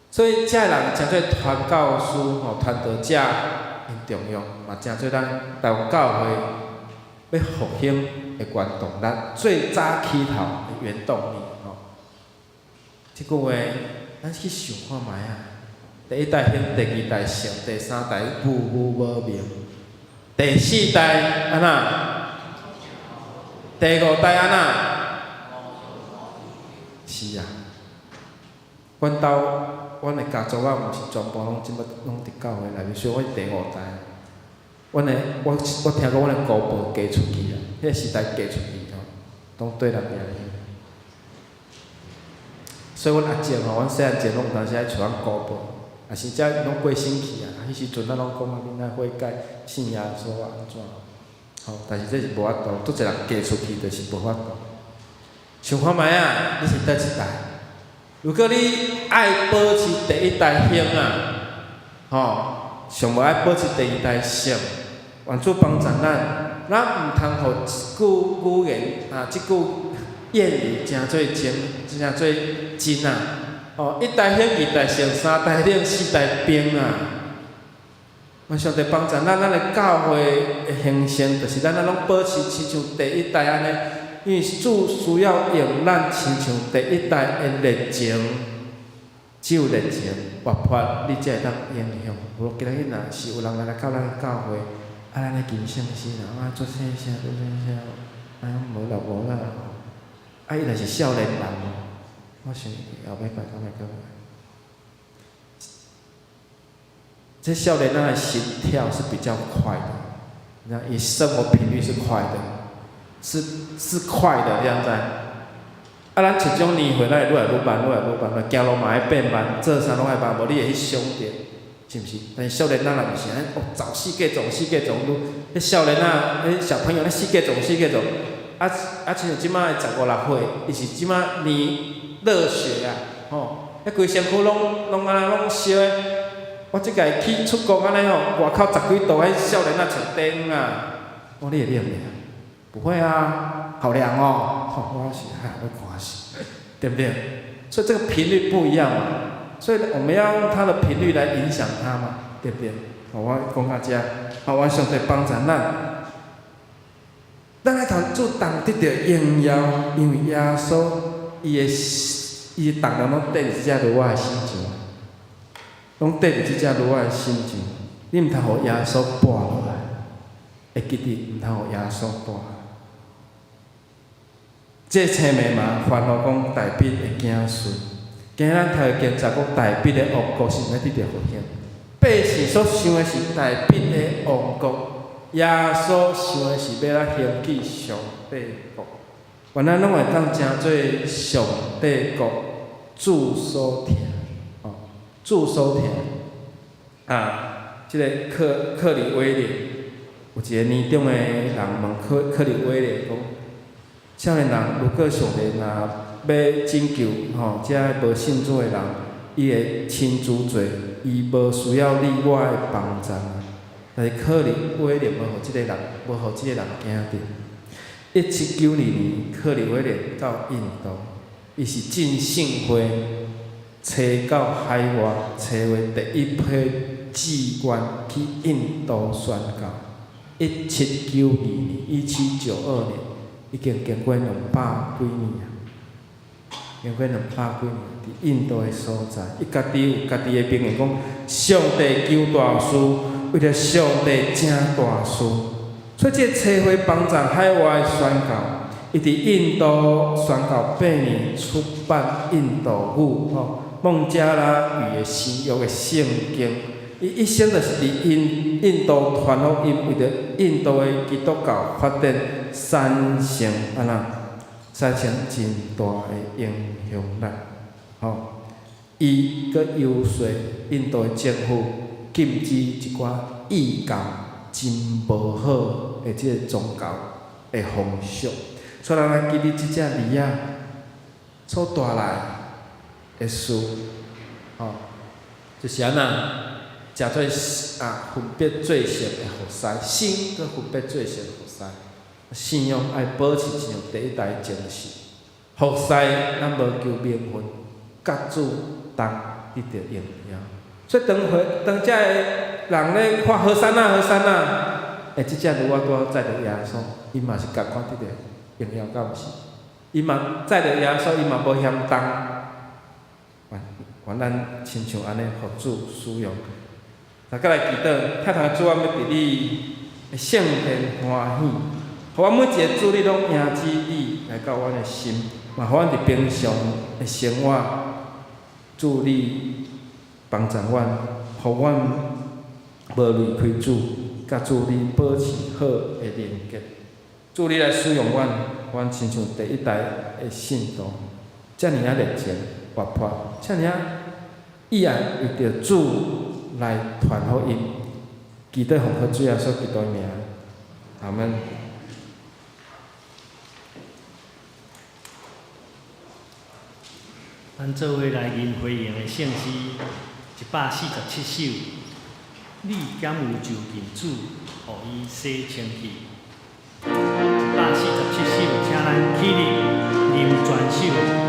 所以，遮个人诚做传教师传道者。因重要，嘛诚做咱台湾教会要复兴的原动力，最早起头的原动力即句话，咱去想看觅第1代兴，第2代盛，第3代无名，第4代安那？第5代安那？是啊，阮兜。阮的家族毋是全部拢即摆拢伫教会内面，所以阮第5代。我听讲阮的姑婆嫁出去啊，迄个时代嫁出去拢对人掠去。所以阮阿姐阮细汉前拢有当时爱找阮姑婆，啊是遮拢过身去啊，迄时阵咱拢讲囡仔悔改信耶稣安怎？但是这是无法度，拄一人嫁出去就是无法度。想看觅你是倒一代？如果你爱保持第1代兴上无爱保持第2代盛，愿主帮助咱毋通互一句语言即句谚语诚做真1代兴、2代盛、3代冷、4代冰愿上帝帮助咱的教会的兴盛，就是咱拢保持亲像第1代安尼。因为主需要用咱亲像第1代的热情，只有热情活泼，你才会当影响。无今日若是有人来到咱的教会，咱的敬圣时做啥，无啦，伊若是少年人，我想后摆讲讲。这少年人的心跳是比较快的，那以生活频率是快的，是快的这样子。咱一种年岁，咱会愈来愈慢，行路嘛爱变慢，做啥拢爱慢，无你会去想着，是毋是？但是少年人若毋是安尼，走世界撞，迄少年迄小朋友，世界撞。像即摆的15、16岁，伊是即摆年热血啊，迄规身躯拢安尼拢烧的。我即届去出国安尼外口10几度，迄少年穿短啊，你会冷袂？不会啊，好凉哦。我是要看死，对不对？所以这个频率不一样嘛，所以我们要用它的频率来影响它嘛，对不对？我讲到这，我上帝帮助咱来主动得到荣耀，因为耶稣伊的重量拢缀伫即只罗仔的心上，拢缀伫即只罗仔的心上。你毋通互耶稣拔落来，会记得毋通互耶稣拔。这青梅嘛，烦恼讲大笔的子孙，今日咱读的经查讲大笔的王国是要得到复兴。百姓所想的是大笔的王国，耶稣想的是要来兴起上帝国。原来拢会当成做上帝国主所听，主所听。即个克里威廉，有一个年长的人问克里威廉讲。少年人，如果上帝若要拯救遮无信主的人，伊会亲自做，伊无需要你我的帮助。但是克里威廉无互即个人惊着。1792年，克里威廉到印度，伊是浸信会找到海外找的第一批志愿去印度宣教。1792年、1792年。已经经过200几年啊，经过200几年，伫印度的所在，伊家己有家己的名言讲：上帝救大事，为了上帝成大事。所以这社会帮助海外的宣教，伊伫印度宣教8年，出版印度语孟加拉语的新约的圣经。伊一生就是伫印度传福音，为着印度的基督教发展产生真大的影响力。伊阁游说印度的政府禁止一寡异教真无好的即个宗教的风俗，所以人来记得即只字啊，所带来的事，就是安那。食做分别罪行的服侍，心佮分别罪行的服侍，信仰爱保持一种第一代精神。服侍咱无求名分，甲主同得到荣耀。所以当遮个人咧看好山啊，即只如我拄载着耶稣，伊嘛是共款得到荣耀，敢毋是？伊嘛载着耶稣，伊嘛无嫌重。愿咱亲像安尼，互主使用。再来祈祷，太太主啊，要伫你的圣天欢喜，互阮每一个主日拢迎旨你来到阮的心，嘛互阮伫平常的生活，主你帮助阮，互阮无离开主，甲主你保持好的连结。主你来使用阮亲像第一代的信徒，遮尔啊热情活泼，遮尔啊意爱为着主。来传福音，祈祷奉靠主耶稣基督的名，阿门。咱做伙来吟回应的圣诗147首，你敢有就近主，互伊洗清气。147首，请咱起立，念全首。有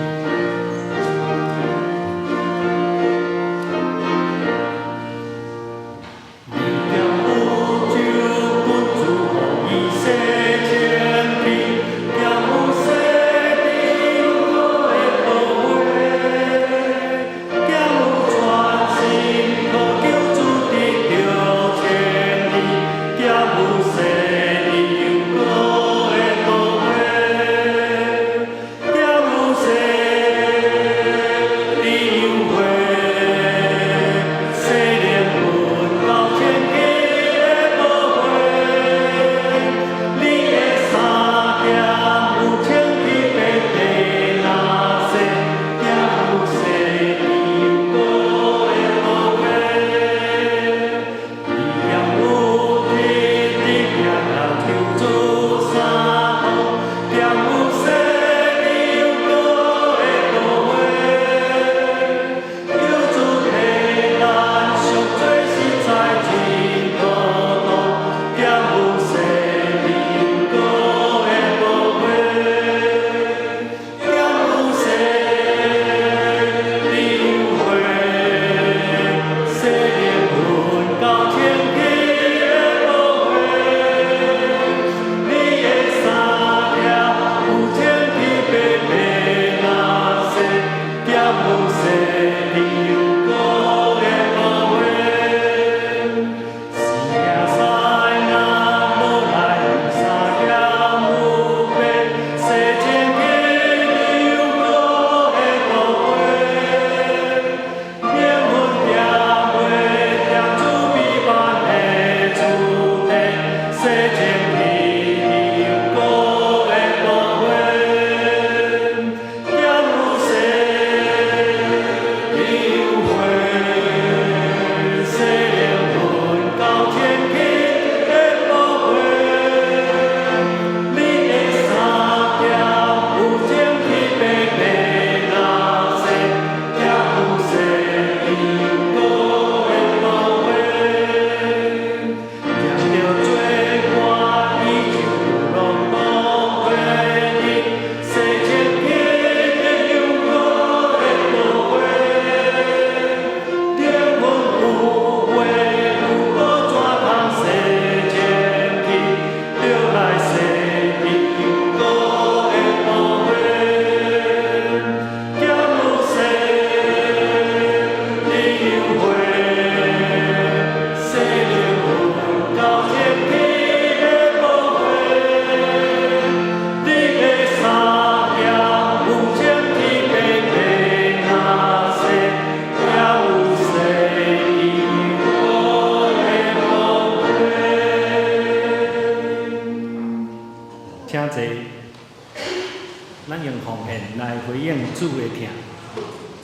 主会疼。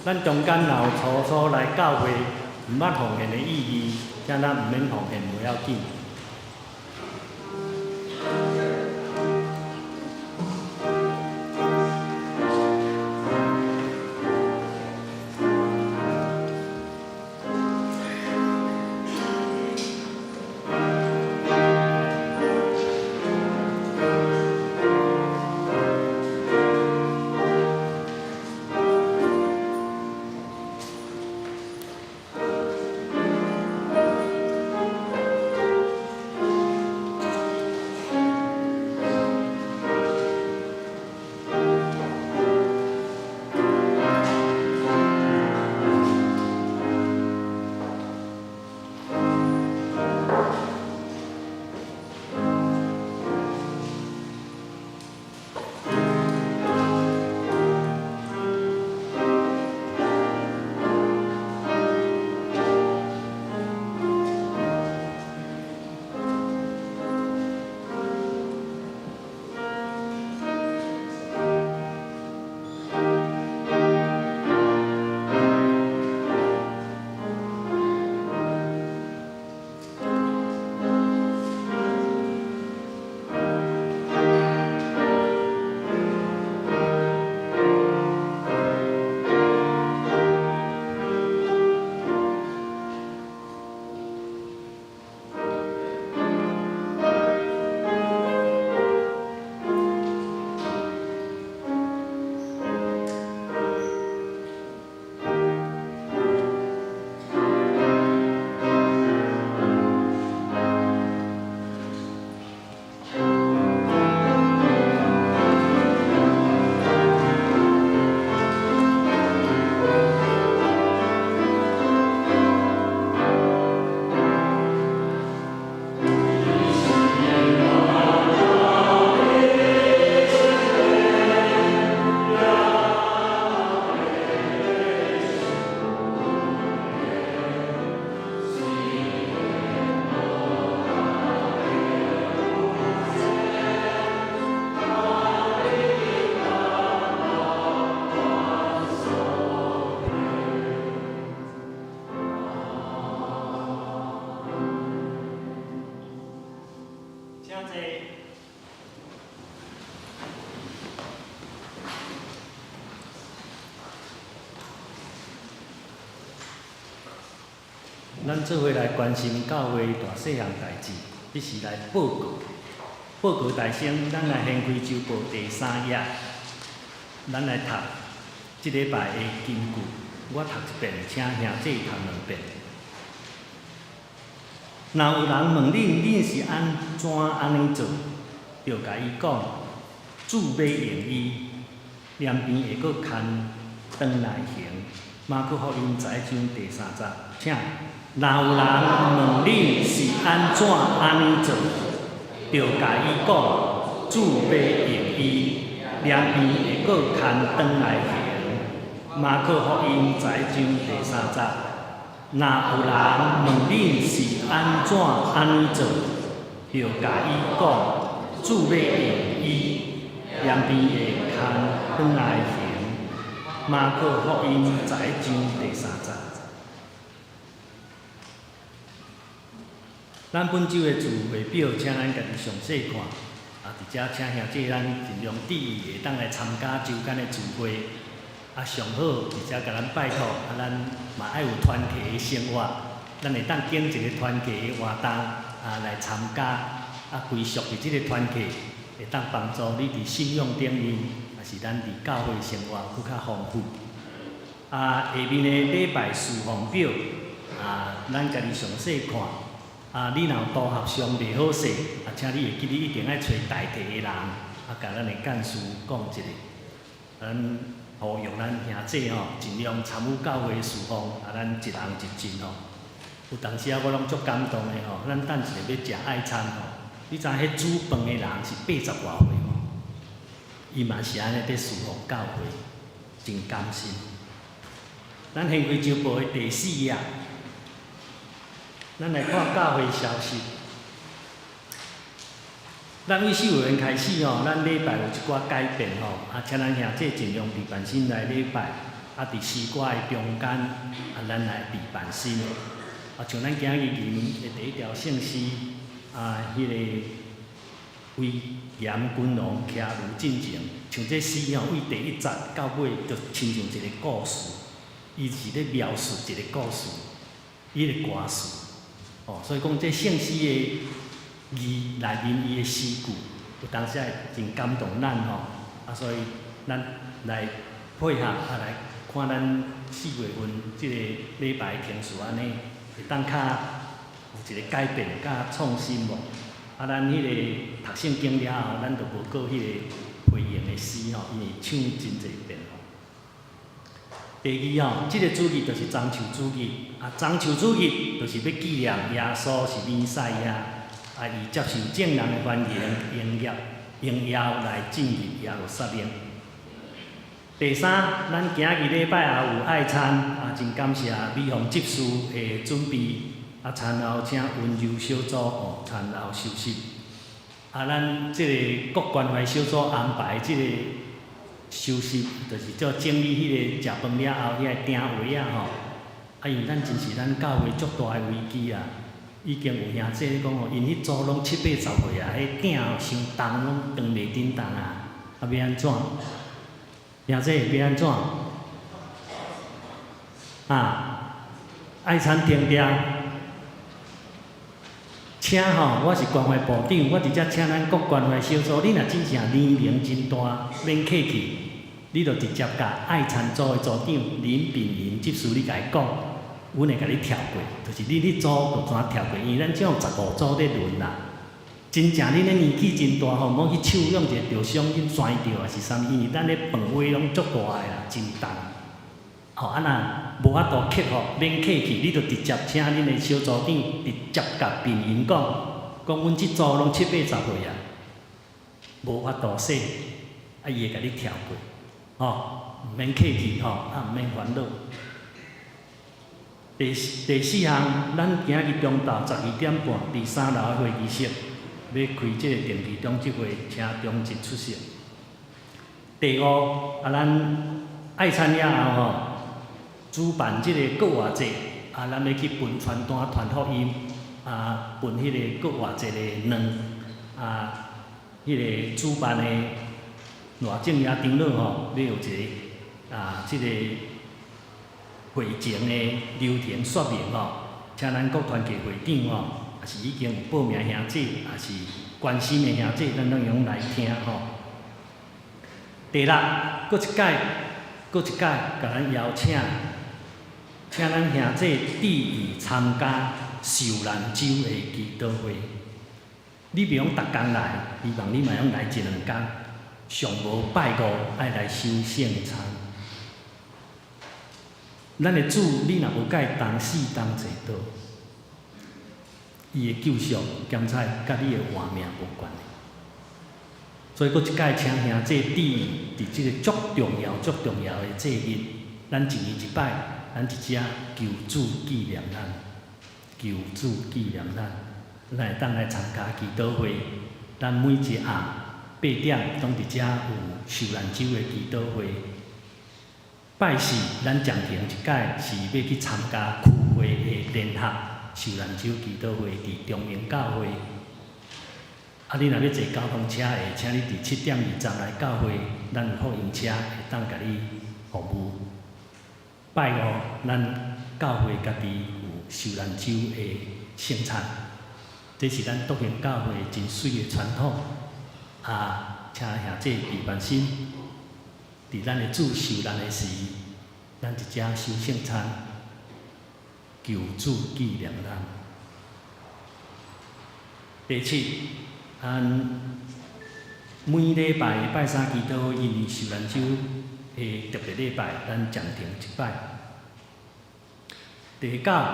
咱中间若有初初来教会毋捌奉献的意义，请咱毋免奉献袂要紧。咱做伙来关心教会大细项代志，一是来报告。报告大先，咱来献开周报第3页，咱来读即礼拜的金句。我读一遍，请兄弟读2遍。若有人问恁是安怎安尼做，就甲伊讲，主要用伊，两边会阁牵转来行。马可福音11章第3节，请。若有人问恁是安怎安尼做，就甲伊讲，主要用伊，两边会阁牵转来行。马可福音11章第3节。若有人问恁是安怎安尼做，就甲伊讲，主要用伊，两边会牵转来行。马可福音11章第3节。咱本周的聚会表，请咱家己详细看。伫遮请兄弟咱尽量注意，会当来参加周间的聚会。上好伫遮甲咱拜托，咱嘛爱有团契的生活，咱会当建一个团契的活动，来参加。归属伫即个团契，会当帮助你伫信仰顶面，也是咱伫教会生活更较丰富。下面的礼拜事奉表，咱家己详细看。你若有都合上袂好势，请你会记你一定爱找代替的人，甲咱的干事讲一下。咱呼吁咱兄弟尽量参与教会的事奉，咱一人一尽有当时我拢足感动的咱等一下要食爱餐你知迄煮饭的人是80多岁伊嘛是安尼伫事奉教会，真甘心。咱献开周报的第4页。咱来看教会消息。咱为守会员开始吼，咱礼拜有一寡改变吼，请咱兄弟尽量伫办心来礼拜，伫诗歌的中间，咱来伫办心。像咱今日里面的第一条圣诗，迄个为严君王骑驴进前，像这诗吼，为第一节到尾，就亲像一个故事，伊是咧描述一个故事，伊个歌词。所以讲这圣诗的字内面伊的诗句，有当时会真感动咱吼。所以咱来配合来看咱4月份即个礼拜的听数安尼。会当较有一个改变，甲创新无？咱迄个读圣经了后，咱就无过迄个回应的诗吼，因为唱真侪遍吼。第二吼，即个主日就是中秋主日，中秋主日就是要纪念耶稣是弥赛亚，伊接受众人的欢迎，应邀来进入耶路撒冷。第三，咱今日礼拜也有爱餐，真感谢美凤执事的准备，餐后请温柔小组餐后休息。咱即个各关怀小组安排即个休息，就是叫整理迄个食饭了后遐个鼎位吼。因为咱真是咱教会足大的危机啊，已经有兄弟咧讲吼，因迄组拢70、80岁啊，迄鼎伤重，拢扛袂顶重啊，要安怎？兄弟要安怎？爱餐定定，请吼，我是关怀部长，我直接请咱各关怀小组，你若真正年龄真大，免客气，你就直接甲爱餐组的组长林炳云执事，你甲伊讲，阮会甲你跳过，就是你组就怎跳过，因为咱只有15组咧轮啦。真正恁咧年纪真大吼，莫去手用一个吊箱去摔着，还是啥物？因为咱咧饭碗拢足大个啦，真重。若无法度克服，免客气，你就直接请恁的小组长直接甲病人讲，阮即组拢70、80岁啊，无法度说，伊会甲你跳过，毋免客气毋免烦恼。第4项，咱今日中昼12点半，伫3楼的会议室。要开即个定期中集会，请中集出席。第5，咱爱餐了后吼，主办即个国外节，咱要去分传单、传福音，分迄个国外节的卵，迄个主办的赖正业长老吼，要有一个即个会前的流程说明吼，请咱各团契会长吼。也是已经有报名兄弟，也是关心的兄弟，咱拢用来听吼。第6，搁一届，甲咱邀请咱兄弟致意参加受难周的祈祷会。你袂用逐工来，希望你嘛用来1、2工，上无拜5爱来收圣餐。咱的主，你若无甲伊同死同坐倒。伊的救赎兼采甲你的活命无关的，所以，搁一届请兄弟致意，伫即个足重要的节日，咱1年1摆，咱一只求主纪念咱，咱会当来参加祈祷会。咱每一暗8点，拢伫遮有受难周的祈祷会。拜4，咱暂停一届，是要去参加区会的联合。受难周祈祷会伫中英教会，你若要坐交通车的，请你伫7点20来教会，咱有福音车会当甲你服务。拜5，咱教会家己有受难周的圣餐，这是咱笃行教会真水的传统。请兄弟备万心，伫咱的主受难的时，咱一只收圣餐。求主纪念咱。第7，每礼拜拜3祈祷会，因为受难周的特别礼拜，咱暂停1摆。第9，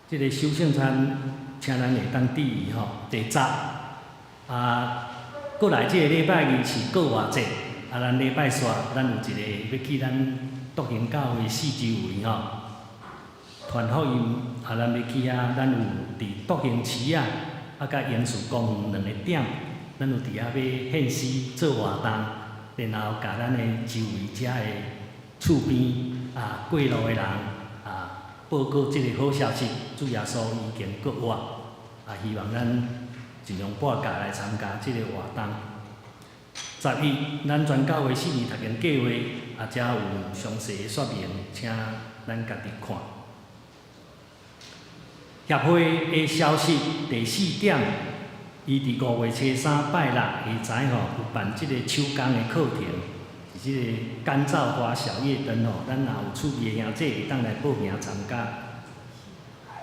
即个收圣餐，请咱会当致意吼。第10，过来即个礼拜日是国外节，咱礼拜煞，咱有一个要去咱笃行教会4周围吼。传福音，咱要去咱有伫笃行市咱甲延寿公园2个点，咱有伫遐要献诗做活动，然后甲咱的周围遮的厝边过路的人报告即个好消息，主耶稣已经国活，希望咱尽量半价来参加即个活动。11，咱全教会4年读经计划，遮有详细的说明，请咱家己看。协会的消息第4点，伊伫5月初3拜六下晝有办即个手工的课程，是即个干燥花小夜灯咱若有趣味的兄弟会当来报名参加。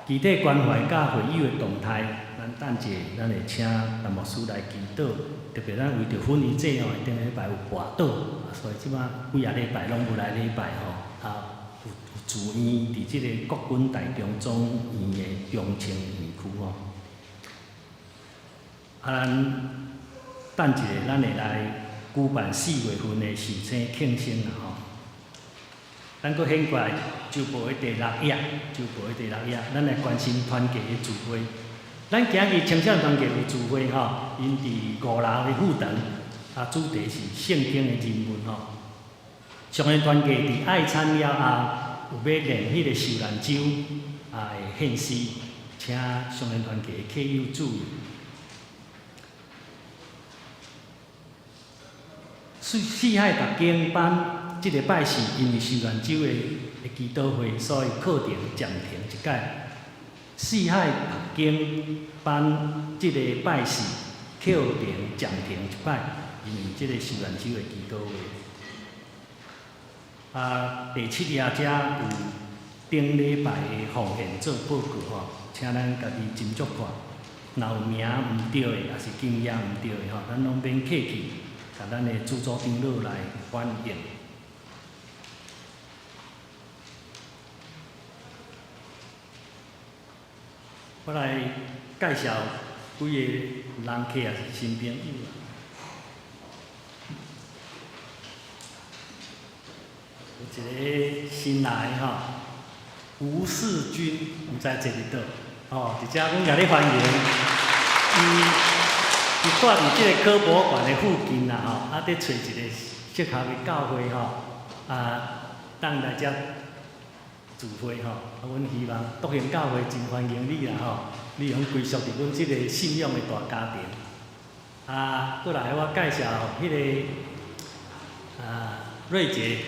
具体关怀甲会友的动态，咱等者咱会请陈牧师来祈祷，特别咱为着婚礼节一定礼拜有跋倒，所以即摆几啊礼拜拢无来礼拜有住院伫即个国军大中总院的中清园区咱等一下咱会来举办4月份的寿星庆生咱搁掀过来周报的第6页，咱来关心团结的聚会。咱今日青少年团结有聚会因伫5楼的副堂，主题是圣经的人文少年团结伫爱餐了后，有要练迄个受难酒的献诗，请少年团结的客友注意。四海读经班即个拜是因为受难酒的祈祷会，所以课程暂停一届。四海读经班即个拜是课程暂停一摆，因为即个受难酒的祈祷会。第7页遮有顶礼拜的奉献做报告请咱家己斟酌看。若有名毋对的，也是经验毋对的咱拢免客气。甲咱的主组长老来反映。我来介绍几个人客也是新朋友有一个新来吴世军，毋知坐伫倒伫遮阮甲你欢迎。伊住伫即个科博馆的附近伫找一个适合的教会当来遮聚会阮希望笃行教会真欢迎你你用归属伫阮即个信仰的大家庭。过来我介绍迄个瑞杰，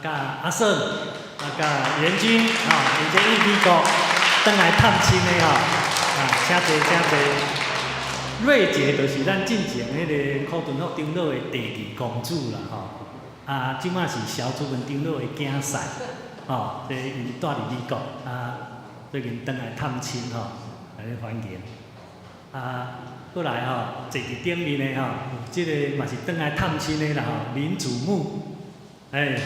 甲阿胜，甲元军元杰1P哥倒来探亲的请坐。瑞杰就是咱进前迄个柯敦福长老的第2公主啦即摆是小主文长老的囝婿因住伫美国最近倒来探亲来咧欢迎过来坐伫顶面的有即个嘛是倒来探亲的啦林祖母欢迎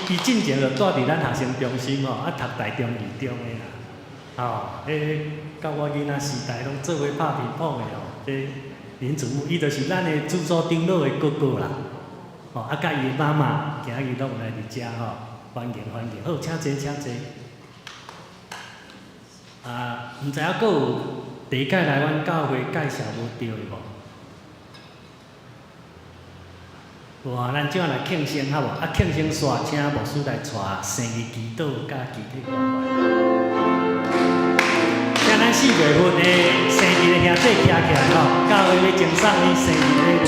伊进前就住伫咱学生中心读大中二中的啦。甲我囡仔时代拢做伙拍乒乓的这林祖母，伊就是咱的主组长老的哥哥啦。甲伊的妈妈，今日拢来伫遮欢迎。好，请坐。毋知影阁有第一届来阮教会介绍无对的无？咱怎来庆生好无？庆生煞请牧师来带生日祈祷甲集体关怀。咱4月份的生日的兄弟徛起来教会要赠送你生日礼物。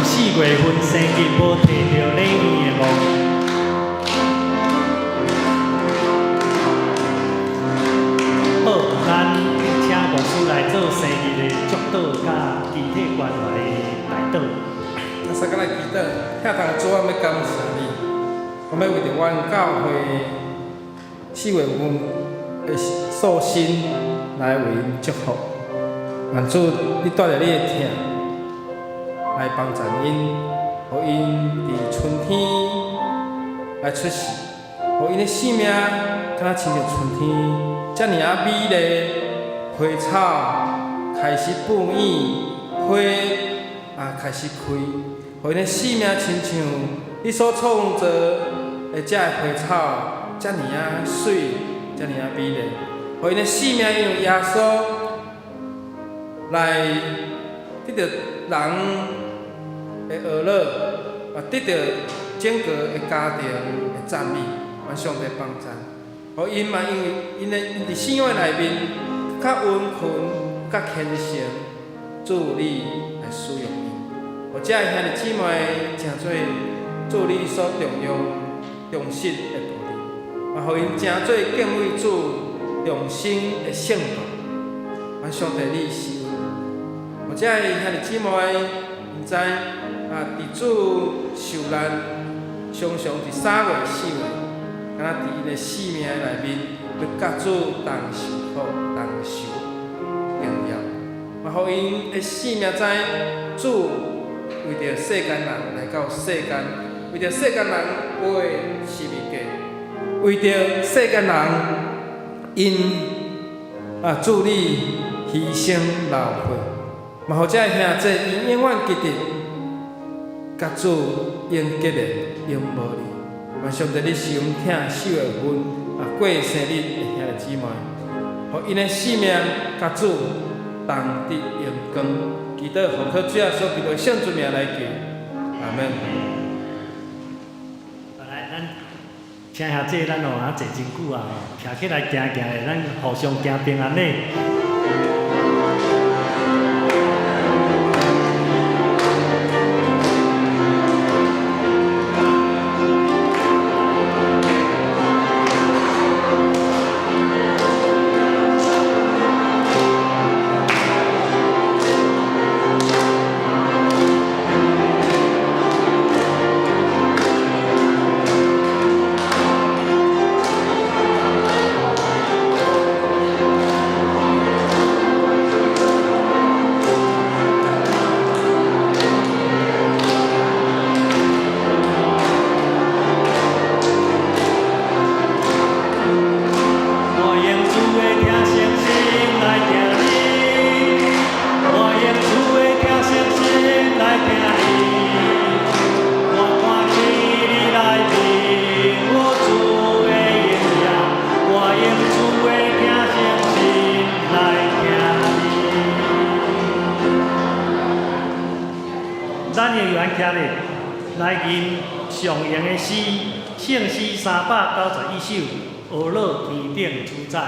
4月份生日无摕到礼物的无？好，咱请牧师来做生日的祝祷甲集体关怀的代祷。先甲来祈祷，遐堂主要感谢你，我要为着阮教会4月份的寿星来为因祝福。愿主，你带着你的疼。来帮助因，互因伫春天来出世，互因的性命敢若亲像春天遮尔啊美丽，花草开始布演，花开始开，互因的性命亲像你所创造的遮个花草遮尔啊水，遮尔啊美丽，互因的性命因为耶稣来得到人的娱乐，得到整个的家庭的赞美，愿上帝帮助。互因嘛，因为因伫信仰内面较温驯、较虔诚，主你来使用因。互遮个兄弟姊妹诚做主你所重视的道理，嘛互因诚做敬畏主、重生的圣道。愿上帝你施恩。互遮个兄弟姊妹，毋知伫主受难，常常伫3月、4月，敢若伫因的生命内面，要甲主同受苦、同受荣耀。嘛，互因的生命知主为着世间人来到世间，为着世间人背十字架，为着世间人因主你牺牲流血。嘛，互遮个兄弟因永远记得，甲主永结连，永无离。愿上帝你是听守的阮过生日的兄弟姊妹，互因的生命甲主同得荣光。祈祷奉靠主耶稣基督圣主名来求，阿门。来，咱请兄弟咱坐真久啊，徛起来行行的，咱互相行平安礼。咱的原徛咧，来吟上言的诗，圣诗391首，俄勒天顶主宰。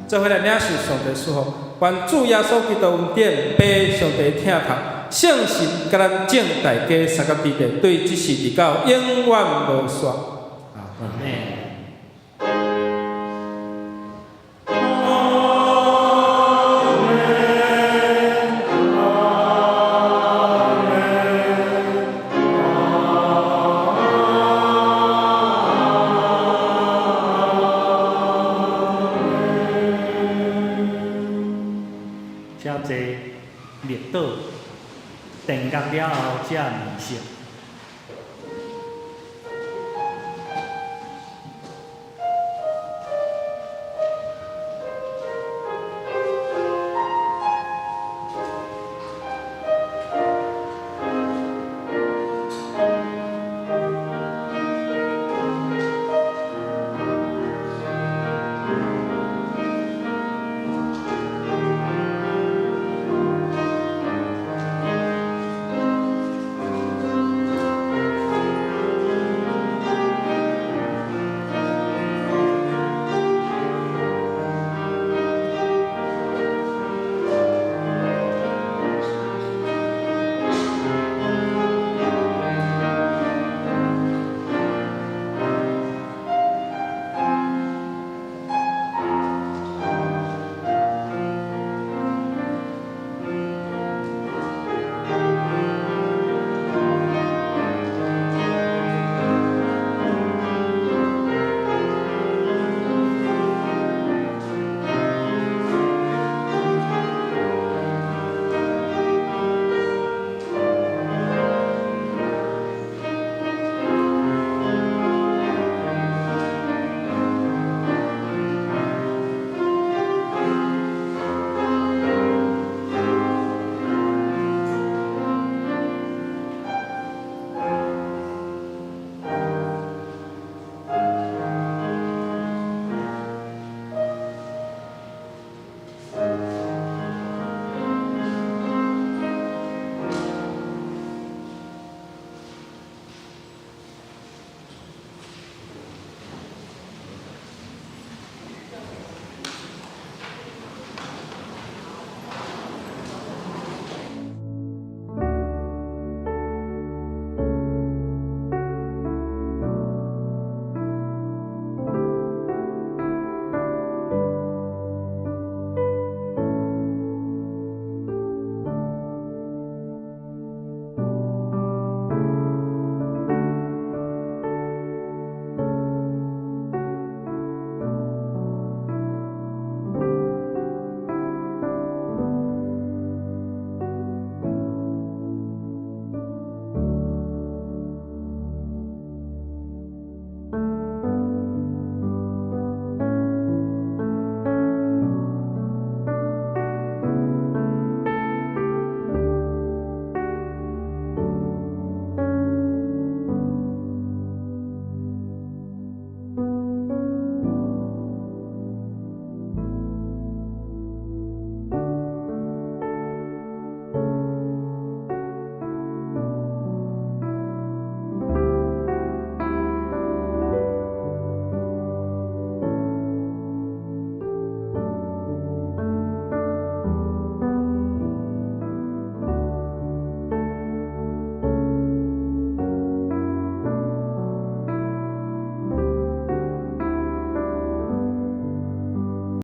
做伙来领受上帝赐福，愿主耶稣基督恩典，被上帝疼痛，圣神甲咱正大家三个地地，对即世直到永远无煞。阿门。遮济列岛定格了后，才仪式。